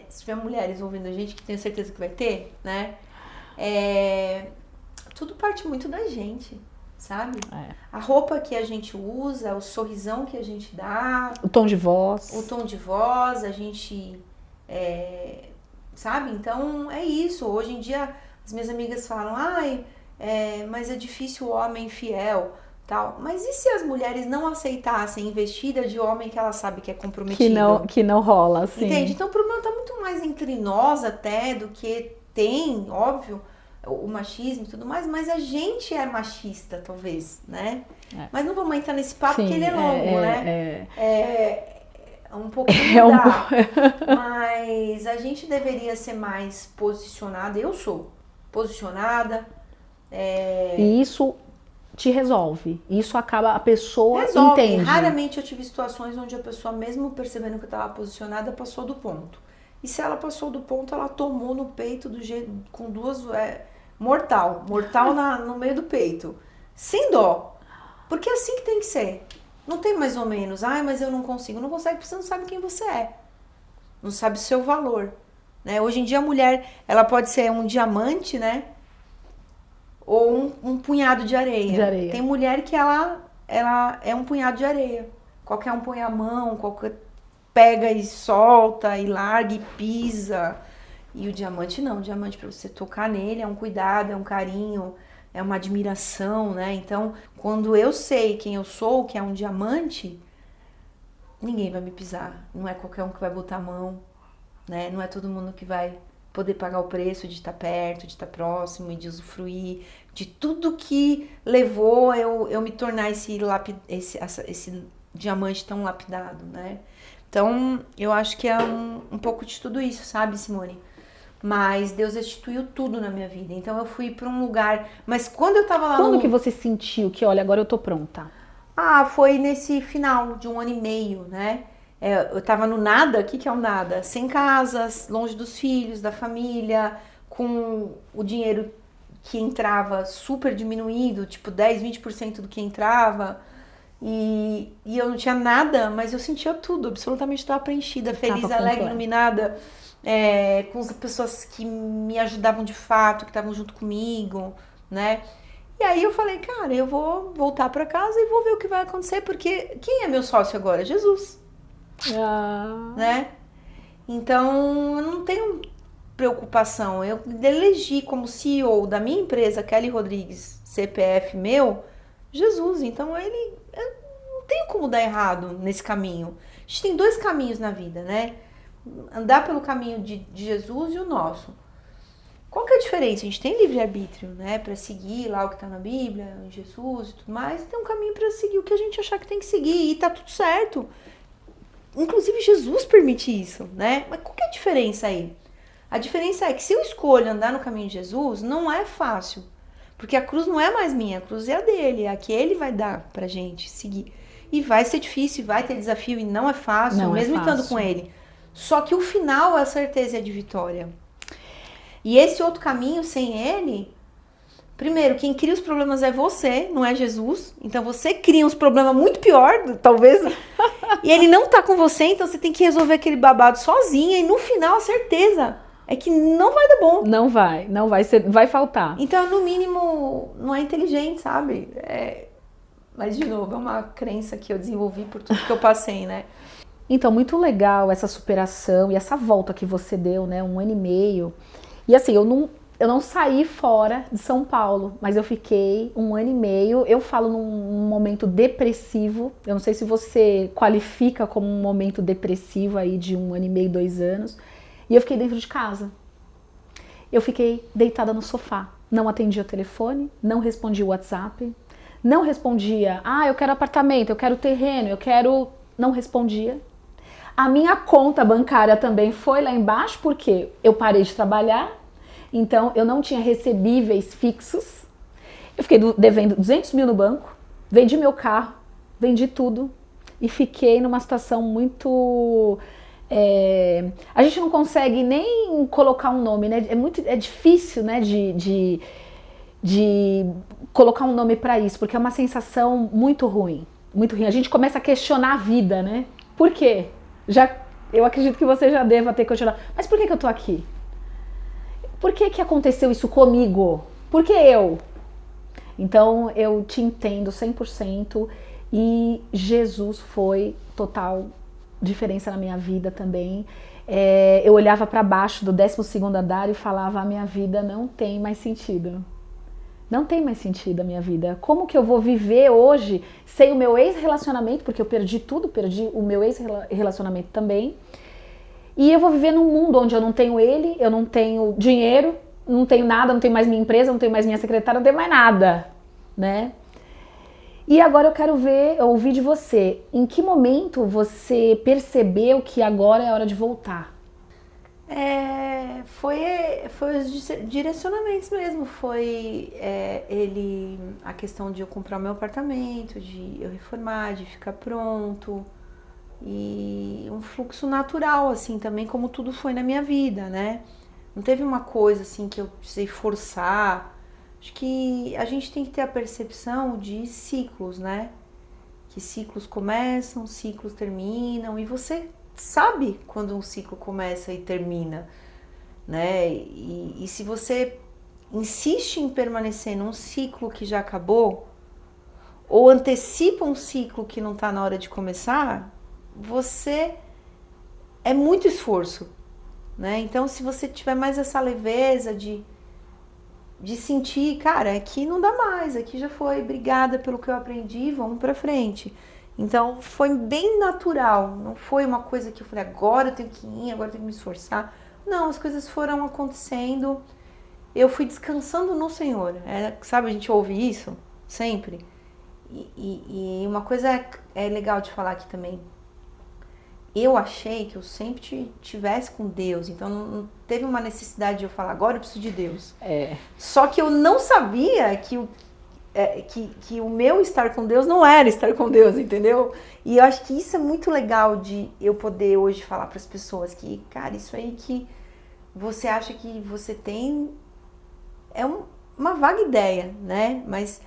se tiver mulheres ouvindo a gente, que tenho certeza que vai ter, né? Tudo parte muito da gente, sabe? A roupa que a gente usa, o sorrisão que a gente dá. O tom de voz. O tom de voz, a gente... sabe? Então, é isso. Hoje em dia, as minhas amigas falam, mas é difícil o homem fiel. Tal. Mas e se as mulheres não aceitassem investida de homem que ela sabe que é comprometido? Que não rola, assim. Entende? Então o problema tá muito mais entre nós até do que tem, óbvio, o machismo e tudo mais, mas a gente é machista, talvez, né? Mas não vamos entrar nesse papo, porque ele é longo, né? Um pouquinho dá. Mas a gente deveria ser mais posicionada. Eu sou posicionada. E isso te resolve. Isso acaba, a pessoa entende. Raramente eu tive situações onde a pessoa, mesmo percebendo que eu estava posicionada, passou do ponto. E se ela passou do ponto, ela tomou no peito do jeito, com duas... mortal no meio do peito. Sem dó. Porque é assim que tem que ser. Não tem mais ou menos. Mas eu não consigo. Não consegue porque você não sabe quem você é. Não sabe o seu valor. Né? Hoje em dia a mulher, ela pode ser um diamante, né? Ou um punhado de areia. Tem mulher que ela é um punhado de areia. Qualquer um põe a mão, qualquer pega e solta, e larga e pisa. E o diamante não. O diamante, para você tocar nele, é um cuidado, é um carinho, é uma admiração, né? Então, quando eu sei quem eu sou, que é um diamante, ninguém vai me pisar. Não é qualquer um que vai botar a mão, né? Não é todo mundo que vai poder pagar o preço de estar perto, de estar próximo e de usufruir de tudo que levou eu me tornar esse diamante tão lapidado, né? Então, eu acho que é um pouco de tudo isso, sabe, Simone? Mas Deus restituiu tudo na minha vida. Então, eu fui para um lugar... Mas quando eu tava lá... Quando que você sentiu que, olha, agora eu tô pronta? Foi nesse final de 1 ano e meio, né? Eu tava no nada. O que que é o nada? Sem casas, longe dos filhos, da família, com o dinheiro que entrava super diminuído, tipo 10, 20% do que entrava. E eu não tinha nada, mas eu sentia tudo, absolutamente estava preenchida, feliz, alegre, iluminada, com as pessoas que me ajudavam de fato, que estavam junto comigo, né? E aí eu falei, cara, eu vou voltar para casa e vou ver o que vai acontecer, porque quem é meu sócio agora? Jesus. Né? Então, eu não tenho preocupação. Eu elegi como CEO da minha empresa, Kelly Rodrigues, CPF meu, Jesus. Então, eu não tenho como dar errado nesse caminho. A gente tem 2 caminhos na vida, né? Andar pelo caminho de Jesus e o nosso. Qual que é a diferença? A gente tem livre-arbítrio, né? Para seguir lá o que tá na Bíblia, em Jesus e tudo mais. E tem um caminho para seguir o que a gente achar que tem que seguir. E tá tudo certo. Inclusive, Jesus permite isso, né? Mas qual que é a diferença aí? A diferença é que se eu escolho andar no caminho de Jesus, não é fácil. Porque a cruz não é mais minha, a cruz é a dele. É a que ele vai dar pra gente seguir. E vai ser difícil, vai ter desafio e não é fácil, Não mesmo é fácil. estando com ele. Só que o final é a certeza de vitória. E esse outro caminho sem ele... Primeiro, quem cria os problemas é você, não é Jesus. Então você cria uns problemas muito pior, talvez. E ele não tá com você, então você tem que resolver aquele babado sozinha. E no final, a certeza é que não vai dar bom. Não vai ser, vai faltar. Então, no mínimo, não é inteligente, sabe? Mas, de novo, é uma crença que eu desenvolvi por tudo que eu passei, né? Então, muito legal essa superação e essa volta que você deu, né? 1 ano e meio. E assim, eu não saí fora de São Paulo, mas eu fiquei 1 ano e meio. Eu falo num momento depressivo. Eu não sei se você qualifica como um momento depressivo aí de 1 ano e meio, 2 anos. E eu fiquei dentro de casa. Eu fiquei deitada no sofá. Não atendia o telefone, não respondia o WhatsApp, não respondia, eu quero apartamento, eu quero terreno, eu quero... Não respondia. A minha conta bancária também foi lá embaixo, porque eu parei de trabalhar. Então, eu não tinha recebíveis fixos. Eu fiquei devendo 200 mil no banco, vendi meu carro, vendi tudo e fiquei numa situação muito... a gente não consegue nem colocar um nome, né? É difícil, né, de colocar um nome para isso, porque é uma sensação muito ruim, muito ruim. A gente começa a questionar a vida, né? Por quê? Eu acredito que você já deva ter questionado. Mas por que eu tô aqui? Por que aconteceu isso comigo? Por que eu? Então, eu te entendo 100% e Jesus foi total diferença na minha vida também. Eu olhava para baixo do 12º andar e falava, a minha vida não tem mais sentido. Não tem mais sentido a minha vida. Como que eu vou viver hoje sem o meu ex-relacionamento? Porque eu perdi tudo, perdi o meu ex-relacionamento também. E eu vou viver num mundo onde eu não tenho ele, eu não tenho dinheiro, não tenho nada, não tenho mais minha empresa, não tenho mais minha secretária, não tenho mais nada, né? E agora eu quero ouvir de você, em que momento você percebeu que agora é a hora de voltar? Foi os direcionamentos mesmo, foi a questão de eu comprar o meu apartamento, de eu reformar, de ficar pronto. E um fluxo natural, assim, também como tudo foi na minha vida, né? Não teve uma coisa, assim, que eu precisei forçar. Acho que a gente tem que ter a percepção de ciclos, né? Que ciclos começam, ciclos terminam. E você sabe quando um ciclo começa e termina, né? E se você insiste em permanecer num ciclo que já acabou, ou antecipa um ciclo que não tá na hora de começar... você é muito esforço, né? Então, se você tiver mais essa leveza de sentir, cara, aqui não dá mais, aqui já foi, obrigada pelo que eu aprendi, vamos pra frente. Então, foi bem natural, não foi uma coisa que eu falei, agora eu tenho que ir, agora eu tenho que me esforçar. Não, as coisas foram acontecendo, eu fui descansando no Senhor. Sabe, a gente ouve isso sempre. E uma coisa é legal de falar aqui também. Eu achei que eu sempre tivesse com Deus, então não teve uma necessidade de eu falar, agora eu preciso de Deus. Só que eu não sabia que que o meu estar com Deus não era estar com Deus, entendeu? E eu acho que isso é muito legal de eu poder hoje falar para as pessoas que, cara, isso aí que você acha que você tem é uma vaga ideia, né? Mas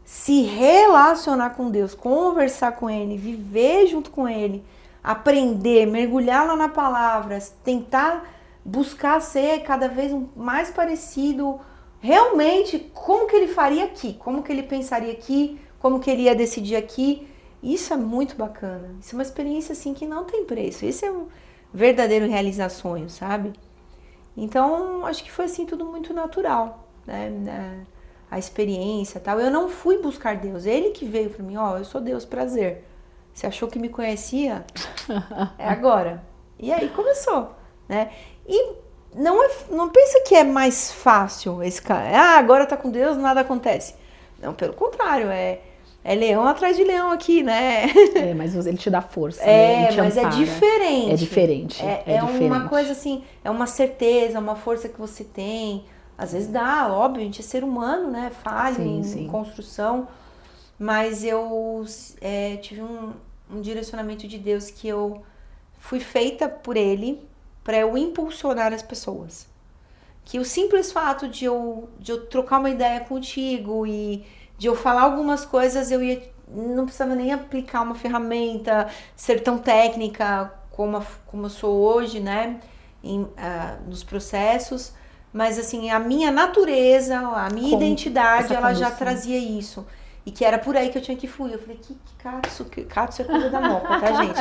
se relacionar com Deus, conversar com Ele, viver junto com Ele, aprender, mergulhar lá na palavra, tentar buscar ser cada vez mais parecido realmente como que ele faria aqui, como que ele pensaria aqui, como que ele ia decidir aqui. Isso é muito bacana. Isso é uma experiência assim que não tem preço. Esse é um verdadeiro realizar sonho, sabe? Então, acho que foi assim tudo muito natural, né? A experiência e tal. Eu não fui buscar Deus. Ele que veio para mim, ó, eu sou Deus, prazer. Você achou que me conhecia? É agora. E aí começou, né? E não pensa que é mais fácil esse cara. Agora tá com Deus, nada acontece. Não, pelo contrário, é leão atrás de leão aqui, né? Mas ele te dá força, né? Ele te mas ampara. É diferente. É diferente. É uma coisa assim, é uma certeza, uma força que você tem. Às vezes dá, óbvio, a gente é ser humano, né? Falha em construção. Mas eu tive um direcionamento de Deus que eu fui feita por Ele para eu impulsionar as pessoas. Que o simples fato de eu trocar uma ideia contigo e de eu falar algumas coisas, não precisava nem aplicar uma ferramenta, ser tão técnica como eu sou hoje, né? Nos processos. Mas assim, a minha natureza, a minha identidade, ela já trazia isso. E que era por aí que eu tinha que fluir. Eu falei, que Katsu é coisa da moca, tá, gente?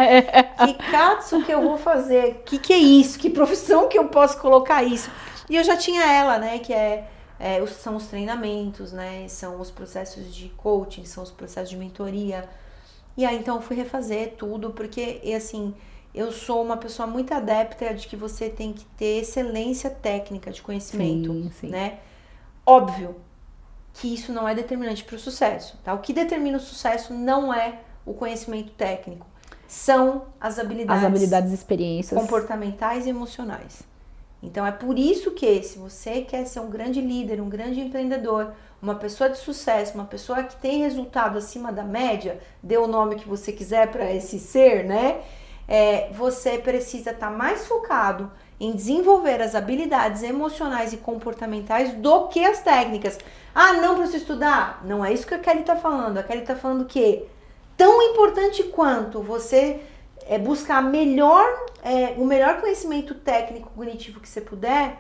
Que Katsu que eu vou fazer? Que é isso? Que profissão que eu posso colocar isso? E eu já tinha ela, né? Que são os treinamentos, né? São os processos de coaching, são os processos de mentoria. E aí, então, eu fui refazer tudo, porque, assim, eu sou uma pessoa muito adepta de que você tem que ter excelência técnica de conhecimento, né? Óbvio que isso não é determinante para o sucesso, tá? O que determina o sucesso não é o conhecimento técnico, são as habilidades, experiências comportamentais e emocionais. Então é por isso que, se você quer ser um grande líder, um grande empreendedor, uma pessoa de sucesso, uma pessoa que tem resultado acima da média, dê o nome que você quiser para esse ser, né? Você precisa estar mais focado em desenvolver as habilidades emocionais e comportamentais do que as técnicas. Não preciso estudar? Não é isso que a Kelly está falando. A Kelly está falando que tão importante quanto você buscar o melhor conhecimento técnico cognitivo que você puder,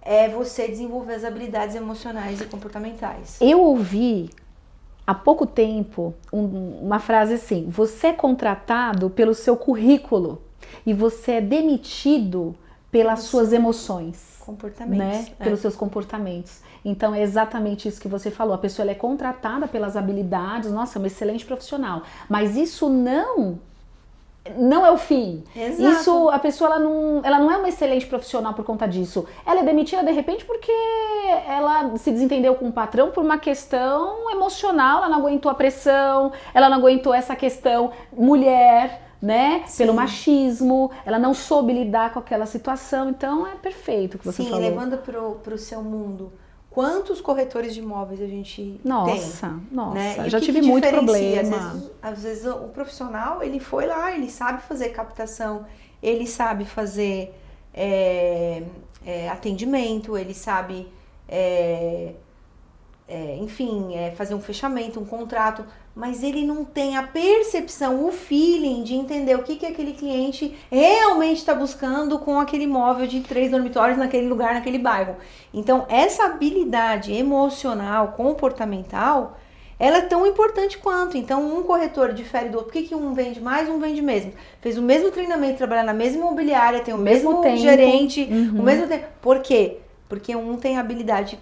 é você desenvolver as habilidades emocionais e comportamentais. Eu ouvi há pouco tempo uma frase assim: você é contratado pelo seu currículo e você é demitido pelas suas emoções, comportamentos, né? Pelos seus comportamentos. Então é exatamente isso que você falou. A pessoa ela é contratada pelas habilidades, nossa, é uma excelente profissional, mas isso não é o fim. Exato. Isso, a pessoa ela não é uma excelente profissional por conta disso. Ela é demitida de repente porque ela se desentendeu com o patrão por uma questão emocional, ela não aguentou a pressão, ela não aguentou essa questão mulher, né? Sim. Pelo machismo, ela não soube lidar com aquela situação. Então é perfeito o que você falou. Sim, levando pro seu mundo. Quantos corretores de imóveis a gente tem? Nossa, né? Eu já tive muito problema. Às vezes o profissional, ele foi lá, ele sabe fazer captação, ele sabe fazer atendimento, ele sabe, fazer um fechamento, um contrato, mas ele não tem a percepção, o feeling de entender o que aquele cliente realmente está buscando com aquele imóvel de 3 dormitórios naquele lugar, naquele bairro. Então, essa habilidade emocional, comportamental, ela é tão importante quanto. Então, um corretor difere do outro. Por que um vende mais, um vende mesmo? Fez o mesmo treinamento, trabalha na mesma imobiliária, tem o mesmo gerente, o mesmo tempo. Por quê? Porque um tem habilidade,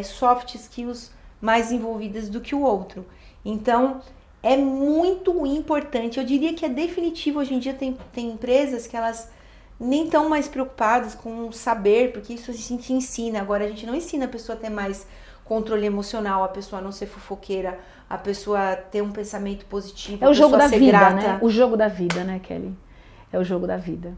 soft skills mais envolvidas do que o outro. Então, é muito importante. Eu diria que é definitivo. Hoje em dia tem empresas que elas nem estão mais preocupadas com saber, porque isso a gente ensina. Agora, a gente não ensina a pessoa a ter mais controle emocional, a pessoa não ser fofoqueira, a pessoa ter um pensamento positivo, é o jogo da vida, grata. né? O jogo da vida, né, Kelly? É o jogo da vida.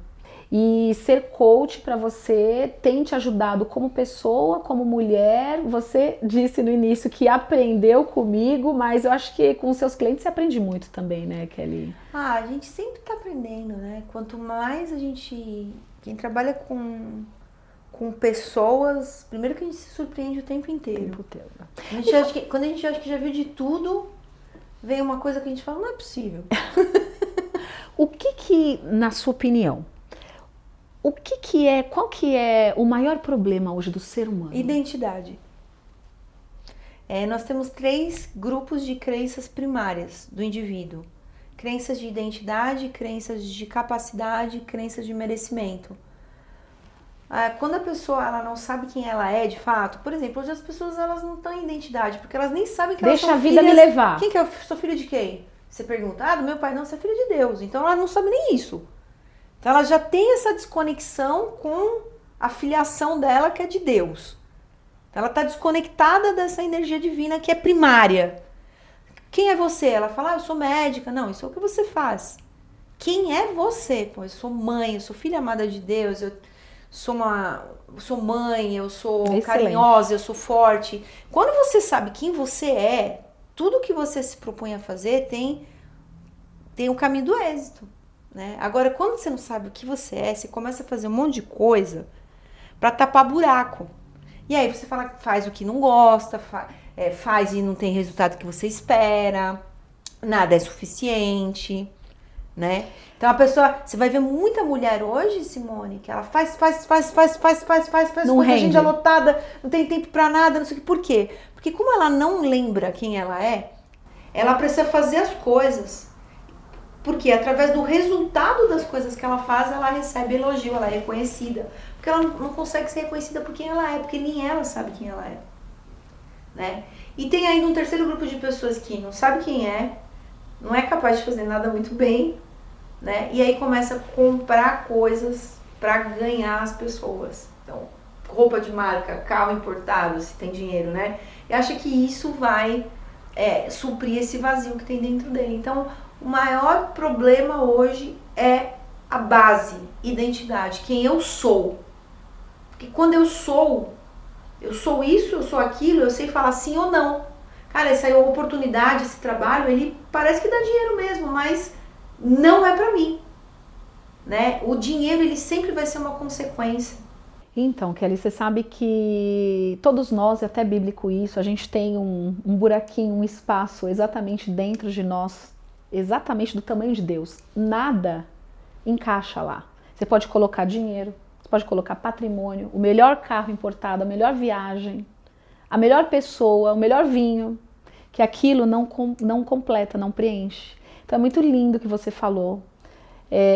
E ser coach para você tem te ajudado como pessoa, como mulher. Você disse no início que aprendeu comigo, mas eu acho que com os seus clientes você aprende muito também, né, Kelly? A gente sempre está aprendendo, né? Quanto mais a gente... Quem trabalha com pessoas, primeiro que a gente se surpreende o tempo inteiro. Quando a gente acha que já viu de tudo, vem uma coisa que a gente fala, não é possível. O que, na sua opinião, qual que é o maior problema hoje do ser humano? Identidade. Nós temos 3 grupos de crenças primárias do indivíduo. Crenças de identidade, crenças de capacidade, crenças de merecimento. Quando a pessoa ela não sabe quem ela é de fato, por exemplo, hoje as pessoas elas não estão em identidade, porque elas nem sabem que elas são filhas... Deixa a vida me levar. Quem que eu sou filha de quem? Você pergunta, do meu pai, não, você é filha de Deus. Então ela não sabe nem isso. Então ela já tem essa desconexão com a filiação dela que é de Deus. Então, ela está desconectada dessa energia divina que é primária. Quem é você? Ela fala, eu sou médica. Não, isso é o que você faz. Quem é você? Pô, eu sou mãe, eu sou filha amada de Deus, eu sou mãe, eu sou Excelente. Carinhosa, eu sou forte. Quando você sabe quem você é, tudo que você se propõe a fazer tem o caminho do êxito. Né? Agora, quando você não sabe o que você é, você começa a fazer um monte de coisa para tapar buraco. E aí você faz o que não gosta, faz e não tem resultado que você espera, nada é suficiente, né? Então a pessoa, você vai ver muita mulher hoje, Simone, que ela faz, não com a rende. agenda lotada, não tem tempo para nada, não sei o que. Por quê? Porque como ela não lembra quem ela é, ela precisa fazer as coisas. Porque através do resultado das coisas que ela faz, ela recebe elogio, ela é reconhecida. Porque ela não consegue ser reconhecida por quem ela é, porque nem ela sabe quem ela é. Né? E tem ainda um terceiro grupo de pessoas que não sabe quem é, não é capaz de fazer nada muito bem, né? E aí começa a comprar coisas para ganhar as pessoas. Então, roupa de marca, carro importado, se tem dinheiro, né? E acha que isso vai suprir esse vazio que tem dentro dele. Então, o maior problema hoje é a base, identidade, quem eu sou. Porque quando eu sou isso, eu sou aquilo, eu sei falar sim ou não. Cara, essa oportunidade, esse trabalho, ele parece que dá dinheiro mesmo, mas não é pra mim. Né? O dinheiro, ele sempre vai ser uma consequência. Então, Kelly, você sabe que todos nós, até bíblico isso, a gente tem um buraquinho, um espaço exatamente dentro de nós, exatamente do tamanho de Deus. Nada encaixa lá. Você pode colocar dinheiro, você pode colocar patrimônio, o melhor carro importado, a melhor viagem, a melhor pessoa, o melhor vinho, que aquilo não completa, não preenche. Então é muito lindo o que você falou.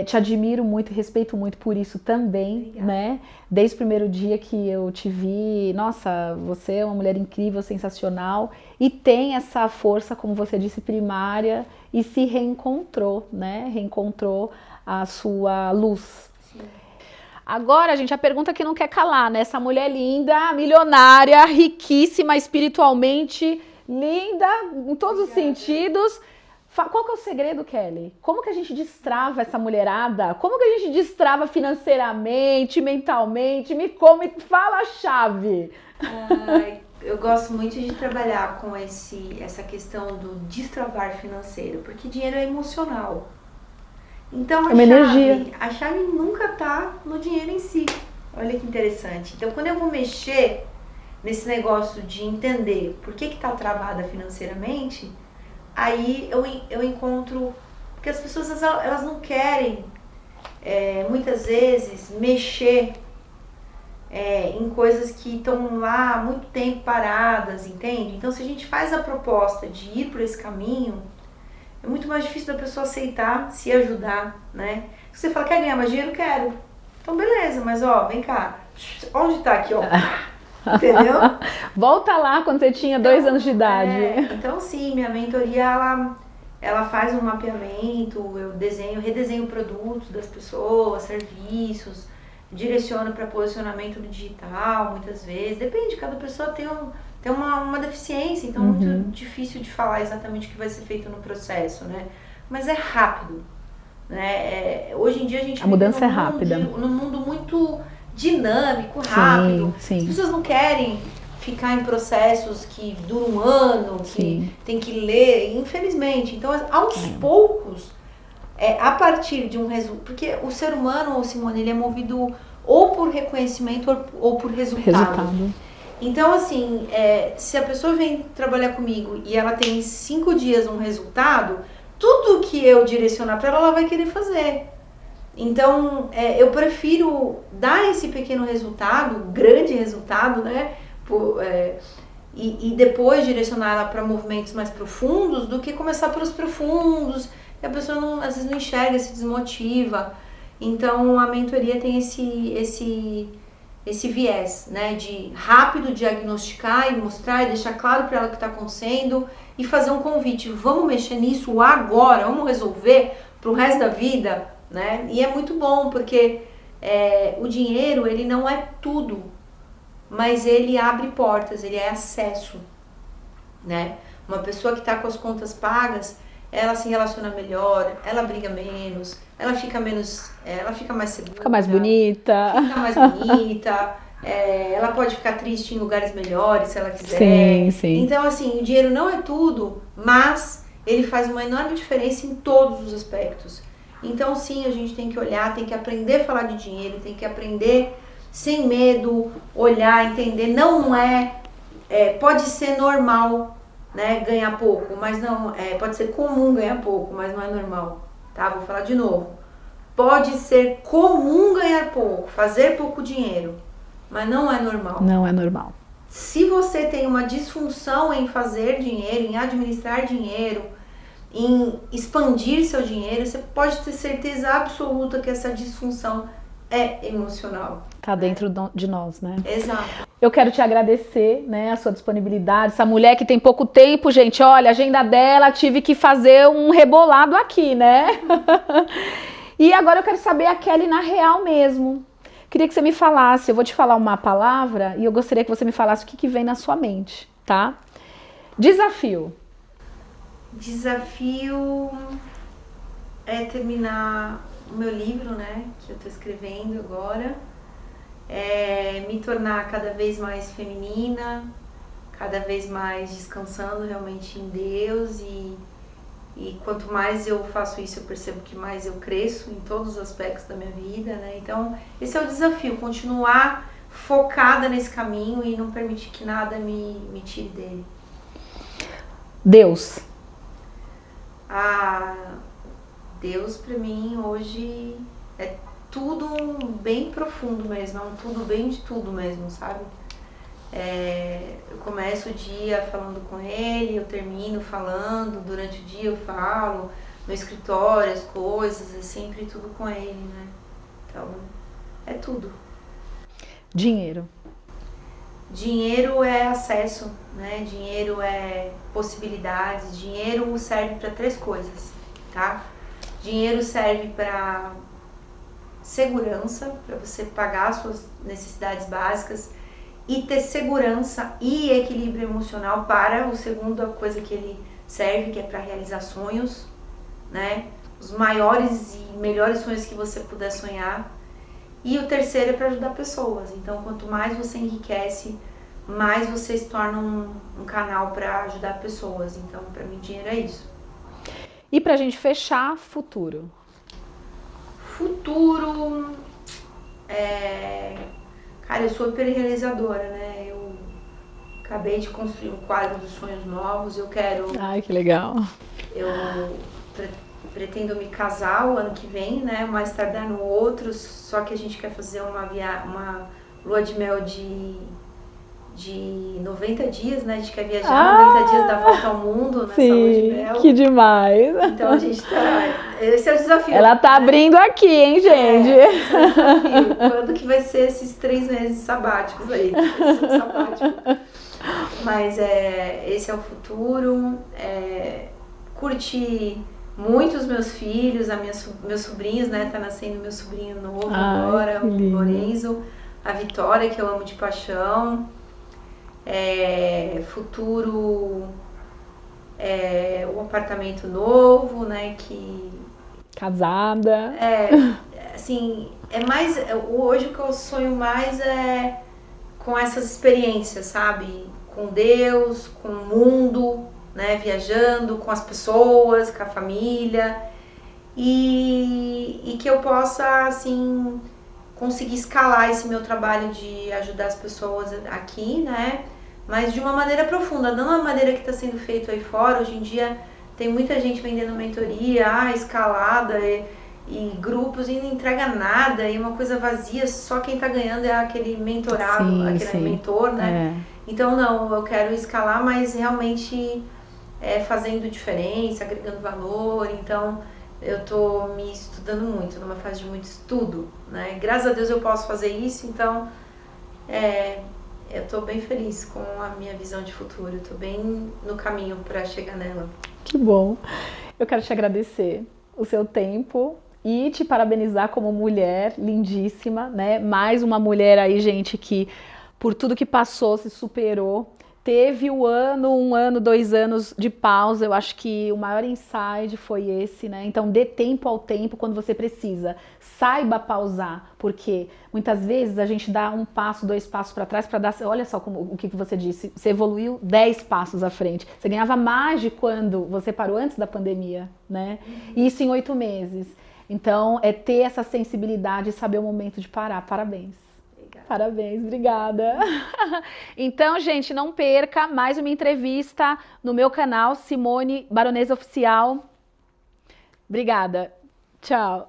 Te admiro muito e respeito muito por isso também, né? Desde o primeiro dia que eu te vi, nossa, você é uma mulher incrível, sensacional e tem essa força, como você disse, primária e se reencontrou, né? Reencontrou a sua luz. Sim. Agora, gente, a pergunta que não quer calar, né? Essa mulher linda, milionária, riquíssima, espiritualmente linda, em todos os sentidos. Qual que é o segredo, Kelly? Como que a gente destrava essa mulherada? Como que a gente destrava financeiramente, mentalmente? Fala a chave. Eu gosto muito de trabalhar com essa questão do destravar financeiro, porque dinheiro é emocional. Então a chave nunca tá no dinheiro em si. Olha que interessante. Então quando eu vou mexer nesse negócio de entender por que tá travada financeiramente, aí eu encontro, porque as pessoas elas não querem muitas vezes mexer em coisas que estão lá há muito tempo paradas, entende? Então se a gente faz a proposta de ir por esse caminho, é muito mais difícil da pessoa aceitar, se ajudar, né? Se você fala, quer ganhar mais dinheiro? Quero. Então beleza, mas vem cá, onde tá aqui, ó? Entendeu? Volta lá quando você tinha 2 anos de idade. Então sim, minha mentoria ela faz um mapeamento, eu redesenho produtos das pessoas, serviços, direciono para posicionamento no digital, muitas vezes. Depende, cada pessoa tem uma deficiência, então é muito difícil de falar exatamente o que vai ser feito no processo, né? Mas é rápido. né? Hoje em dia a gente A mudança é rápida. Num mundo muito dinâmico, rápido. Sim. As pessoas não querem ficar em processos que duram um ano, que tem que ler, infelizmente. Então, aos poucos, a partir de um resultado... Porque o ser humano, Simone, ele é movido ou por reconhecimento ou por resultado. Então, assim, se a pessoa vem trabalhar comigo e ela tem 5 dias um resultado, tudo que eu direcionar para ela, ela vai querer fazer. Então, eu prefiro dar esse pequeno resultado, grande resultado, né? E depois direcionar ela para movimentos mais profundos do que começar pelos profundos. E a pessoa às vezes não enxerga, se desmotiva. Então, a mentoria tem esse viés, né? De rápido diagnosticar e mostrar e deixar claro para ela o que está acontecendo e fazer um convite. Vamos mexer nisso agora, vamos resolver para o resto da vida, né? E é muito bom, porque o dinheiro, ele não é tudo, mas ele abre portas, ele é acesso, né? Uma pessoa que está com as contas pagas, ela se relaciona melhor, ela briga menos, ela fica mais segura, fica mais bonita, ela pode ficar triste em lugares melhores se ela quiser. Sim. Então, assim, o dinheiro não é tudo, mas ele faz uma enorme diferença em todos os aspectos. Então, sim, a gente tem que olhar, tem que aprender a falar de dinheiro, tem que aprender sem medo, olhar, entender. Não pode ser normal, né, ganhar pouco, mas não, pode ser comum ganhar pouco, mas não é normal, tá? Vou falar de novo. Pode ser comum ganhar pouco, fazer pouco dinheiro, mas não é normal. Não é normal. Se você tem uma disfunção em fazer dinheiro, em administrar dinheiro, em expandir seu dinheiro, você pode ter certeza absoluta que essa disfunção é emocional. Tá dentro de nós, né? Exato. Eu quero te agradecer, né, a sua disponibilidade. Essa mulher que tem pouco tempo, gente, olha, a agenda dela, tive que fazer um rebolado aqui, né? E agora eu quero saber a Kelly na real mesmo. Queria que você me falasse, eu vou te falar uma palavra e eu gostaria que você me falasse o que vem na sua mente, tá? Desafio. Desafio é terminar o meu livro, né, que eu tô escrevendo agora. Me tornar cada vez mais feminina, cada vez mais descansando realmente em Deus e quanto mais eu faço isso, eu percebo que mais eu cresço em todos os aspectos da minha vida, né? Então, esse é o desafio, continuar focada nesse caminho e não permitir que nada me tire dele. Deus. Deus pra mim hoje é tudo bem profundo mesmo, é um tudo bem de tudo mesmo, sabe? Eu começo o dia falando com ele, eu termino falando, durante o dia eu falo, no escritório, as coisas, é sempre tudo com ele, né? Então, é tudo. Dinheiro. Dinheiro é acesso, né? Dinheiro é possibilidades, dinheiro serve para 3 coisas, tá? Dinheiro serve para segurança, para você pagar suas necessidades básicas e ter segurança e equilíbrio emocional para o segundo coisa que ele serve, que é para realizar sonhos, né? Os maiores e melhores sonhos que você puder sonhar. E o terceiro é para ajudar pessoas. Então, quanto mais você enriquece, mais você se torna um canal para ajudar pessoas. Então, para mim, dinheiro é isso. E pra gente fechar, futuro. Futuro, cara, eu sou hiper realizadora, né? Eu acabei de construir um quadro dos sonhos novos, eu quero... Ai, que legal. Eu pretendo me casar o ano que vem, né? Mais tardar no outro, só que a gente quer fazer uma lua de mel de 90 dias, né? A gente quer viajar 90 dias da volta ao mundo nessa lua de mel. Que demais. Então a gente esse é o desafio. Ela tá abrindo aqui, hein, gente? Esse é o desafio. Quando que vai ser esses 3 meses sabáticos aí? Sabático. Mas esse é o futuro. Curtir muito os meus filhos, meus sobrinhos, né? Tá nascendo meu sobrinho novo agora, o Lorenzo, a Vitória, que eu amo de paixão. Futuro, o apartamento novo, né? Casada. Assim, hoje o que eu sonho mais é com essas experiências, sabe? Com Deus, com o mundo, né? Viajando, com as pessoas, com a família. E que eu possa, assim, conseguir escalar esse meu trabalho de ajudar as pessoas aqui, né? Mas de uma maneira profunda, não a maneira que está sendo feito aí fora. Hoje em dia tem muita gente vendendo mentoria, escalada e grupos e não entrega nada, e uma coisa vazia, só quem está ganhando é aquele mentorado, aquele mentor, né? Então não, eu quero escalar, mas realmente fazendo diferença, agregando valor. Então eu tô me estudando muito, numa fase de muito estudo, né? Graças a Deus eu posso fazer isso, então eu tô bem feliz com a minha visão de futuro, eu tô bem no caminho para chegar nela. Que bom! Eu quero te agradecer o seu tempo e te parabenizar como mulher lindíssima, né? Mais uma mulher aí, gente, que por tudo que passou se superou. Teve um ano, 2 anos de pausa. Eu acho que o maior insight foi esse, né? Então dê tempo ao tempo quando você precisa. Saiba pausar, porque muitas vezes a gente dá 1 passo, 2 passos para trás para dar... Olha só o que você disse, você evoluiu 10 passos à frente. Você ganhava mais de quando você parou antes da pandemia, né? Isso em 8 meses. Então é ter essa sensibilidade e saber o momento de parar. Parabéns. Parabéns, obrigada. Então, gente, não perca mais uma entrevista no meu canal, Simone Baronesa Oficial. Obrigada. Tchau.